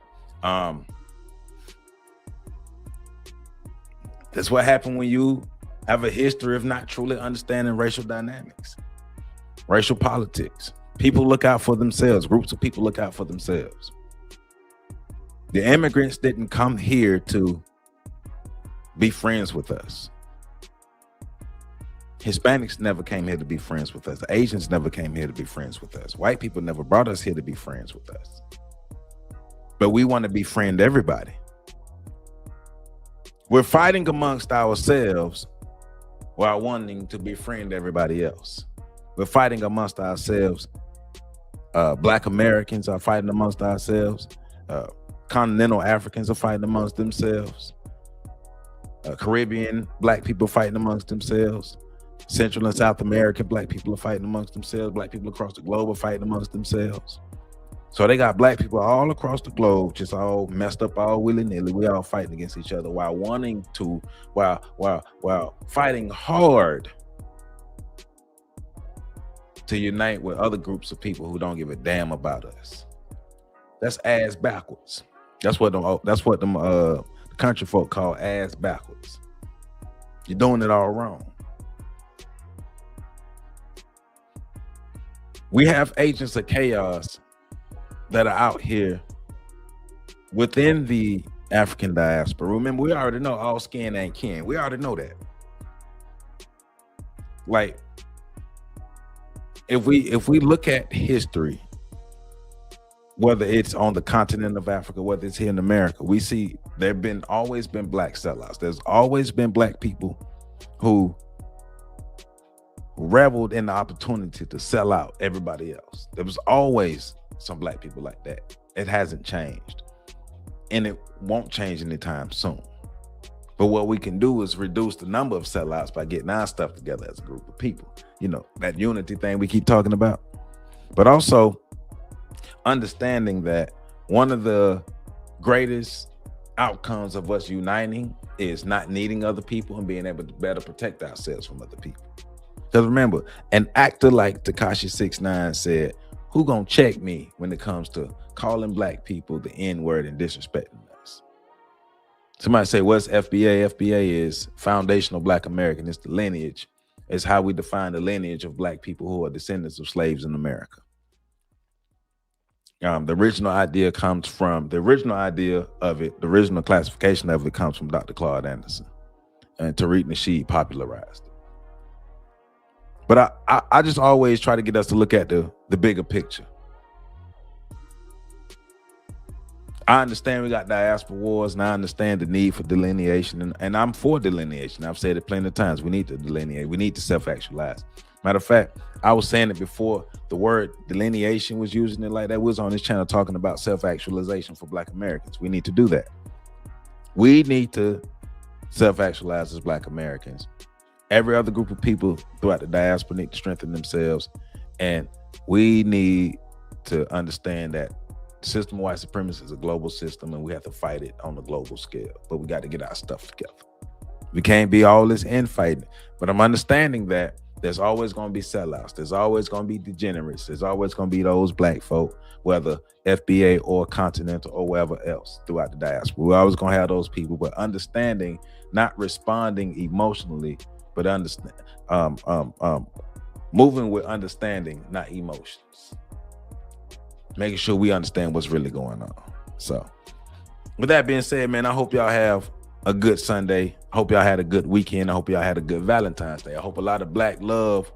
That's what happened when you have a history of not truly understanding racial dynamics, racial politics. People look out for themselves. Groups of people look out for themselves. The immigrants didn't come here to be friends with us. Hispanics never came here to be friends with us. The Asians never came here to be friends with us. White people never brought us here to be friends with us. But we want to befriend everybody. We're fighting amongst ourselves while wanting to befriend everybody else. We're fighting amongst ourselves. Black Americans are fighting amongst ourselves. Continental Africans are fighting amongst themselves. Caribbean black people fighting amongst themselves. Central and South American black people are fighting amongst themselves. Black people across the globe are fighting amongst themselves. So they got black people all across the globe, just all messed up, all willy-nilly. We all fighting against each other while fighting hard to unite with other groups of people who don't give a damn about us. That's ass backwards. That's what them country folk call ass backwards. You're doing it all wrong. We have agents of chaos that are out here within the African diaspora. Remember, we already know all skin ain't kin. We already know that. Like, if we look at history, whether it's on the continent of Africa, whether it's here in America, we see always been black sellouts. There's always been black people who reveled in the opportunity to sell out everybody else. There was always some black people like that. It hasn't changed, and it won't change anytime soon. But what we can do is reduce the number of sellouts by getting our stuff together as a group of people. You know, that unity thing we keep talking about. But also understanding that one of the greatest outcomes of us uniting is not needing other people and being able to better protect ourselves from other people. Because remember, an actor like Tekashi 6ix9ine said, who gonna check me when it comes to calling black people the N-word and disrespecting us? Somebody say, what's FBA? FBA is Foundational Black American. It's the lineage. It's how we define the lineage of black people who are descendants of slaves in America. The original idea of it, the original classification of it comes from Dr. Claude Anderson, and Tariq Nasheed popularized it. But I just always try to get us to look at the bigger picture. I understand we got diaspora wars, and I understand the need for delineation, and I'm for delineation. I've said it plenty of times. We need to delineate. We need to self-actualize. Matter of fact, I was saying it before the word delineation was using it like that. We was on this channel talking about self-actualization for Black Americans. We need to do that. We need to self-actualize as Black Americans. Every other group of people throughout the diaspora need to strengthen themselves, and we need to understand that the system of white supremacy is a global system, and we have to fight it on a global scale. But we got to get our stuff together. We can't be all this infighting. But I'm understanding that there's always going to be sellouts. There's always going to be degenerates. There's always going to be those black folk, whether FBA or Continental or wherever else throughout the diaspora. We're always going to have those people, but understanding, not responding emotionally, but understand, moving with understanding, not emotions. Making sure we understand what's really going on. So with that being said, man, I hope y'all have a good Sunday. I hope y'all had a good weekend. I hope y'all had a good Valentine's Day. I hope a lot of black love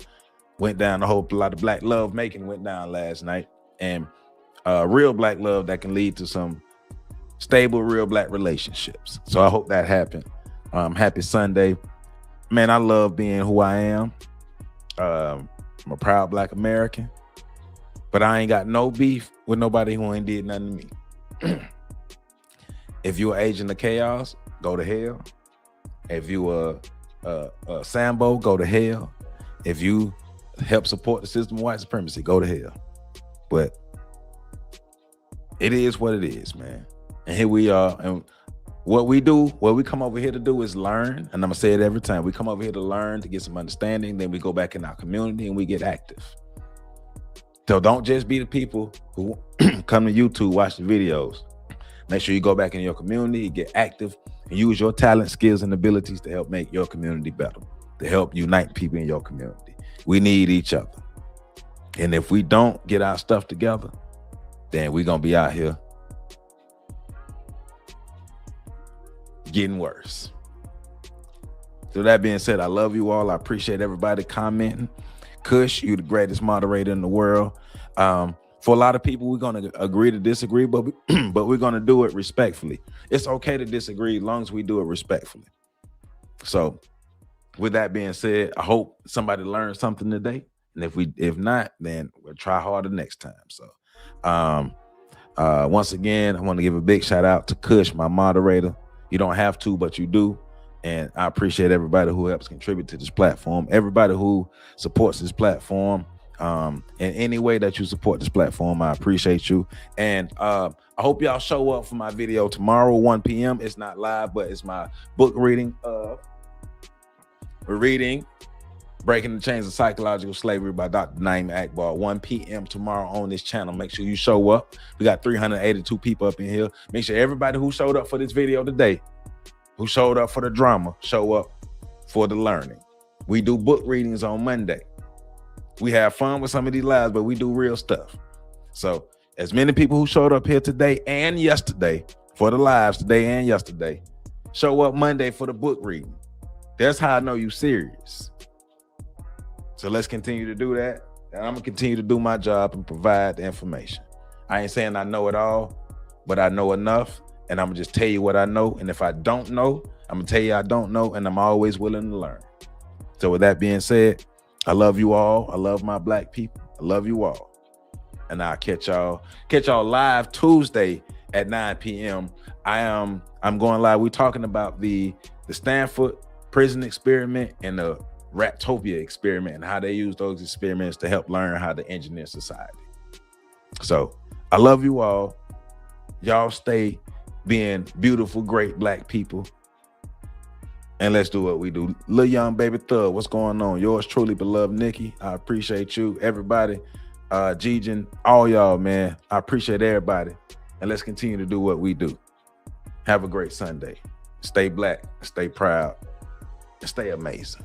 went down. I hope a lot of black love making went down last night, and real black love that can lead to some stable, real black relationships. So I hope that happened. Happy Sunday. Man, I love being who I am. I'm a proud Black American, but I ain't got no beef with nobody who ain't did nothing to me. If you're an agent of chaos, go to hell. If you a Sambo, go to hell. If you help support the system of white supremacy, go to hell. But it is what it is, man. And here we are. And what we come over here to do is learn. And I'm gonna say it every time. We come over here to learn, to get some understanding. Then we go back in our community and we get active. So don't just be the people who come to YouTube, watch the videos. Make sure you go back in your community, get active, and use your talent, skills, and abilities to help make your community better, to help unite people in your community. We need each other. And if we don't get our stuff together, then we're gonna be out here getting worse. So that being said, I love you all. I appreciate everybody commenting. Kush, you the greatest moderator in the world. For a lot of people, we're going to agree to disagree, but we're going to do it respectfully. It's okay to disagree as long as we do it respectfully. So with that being said, I hope somebody learned something today. And if not, then we'll try harder next time. So once again, I want to give a big shout out to Kush, my moderator. You don't have to, but you do. And I appreciate everybody who helps contribute to this platform, everybody who supports this platform. In any way that you support this platform, I appreciate you. And I hope y'all show up for my video tomorrow, 1 p.m. It's not live, but it's my book reading. We're reading Breaking the Chains of Psychological Slavery by Dr. Naeem Akbar, 1 p.m. tomorrow on this channel. Make sure you show up. We got 382 people up in here. Make sure everybody who showed up for this video today, who showed up for the drama, show up for the learning. We do book readings on Monday. We have fun with some of these lives, but we do real stuff. So as many people who showed up here today and yesterday for the lives today and yesterday, show up Monday for the book reading. That's how I know you serious. So let's continue to do that. And I'm gonna continue to do my job and provide the information. I ain't saying I know it all, but I know enough. And I'm gonna just tell you what I know. And if I don't know, I'm gonna tell you I don't know, and I'm always willing to learn. So with that being said, I love you all. I love my black people. I love you all. And I'll catch y'all live Tuesday at 9 p.m. I'm going live. We're talking about the Stanford prison experiment and the Raptopia experiment and how they use those experiments to help learn how to engineer society. So I love you all. Y'all stay being beautiful, great black people. And let's do what we do. Lil Young Baby Thug, what's going on? Yours truly, beloved Nikki. I appreciate you, everybody. Jijin, all y'all, man. I appreciate everybody. And let's continue to do what we do. Have a great Sunday. Stay black, stay proud, and stay amazing.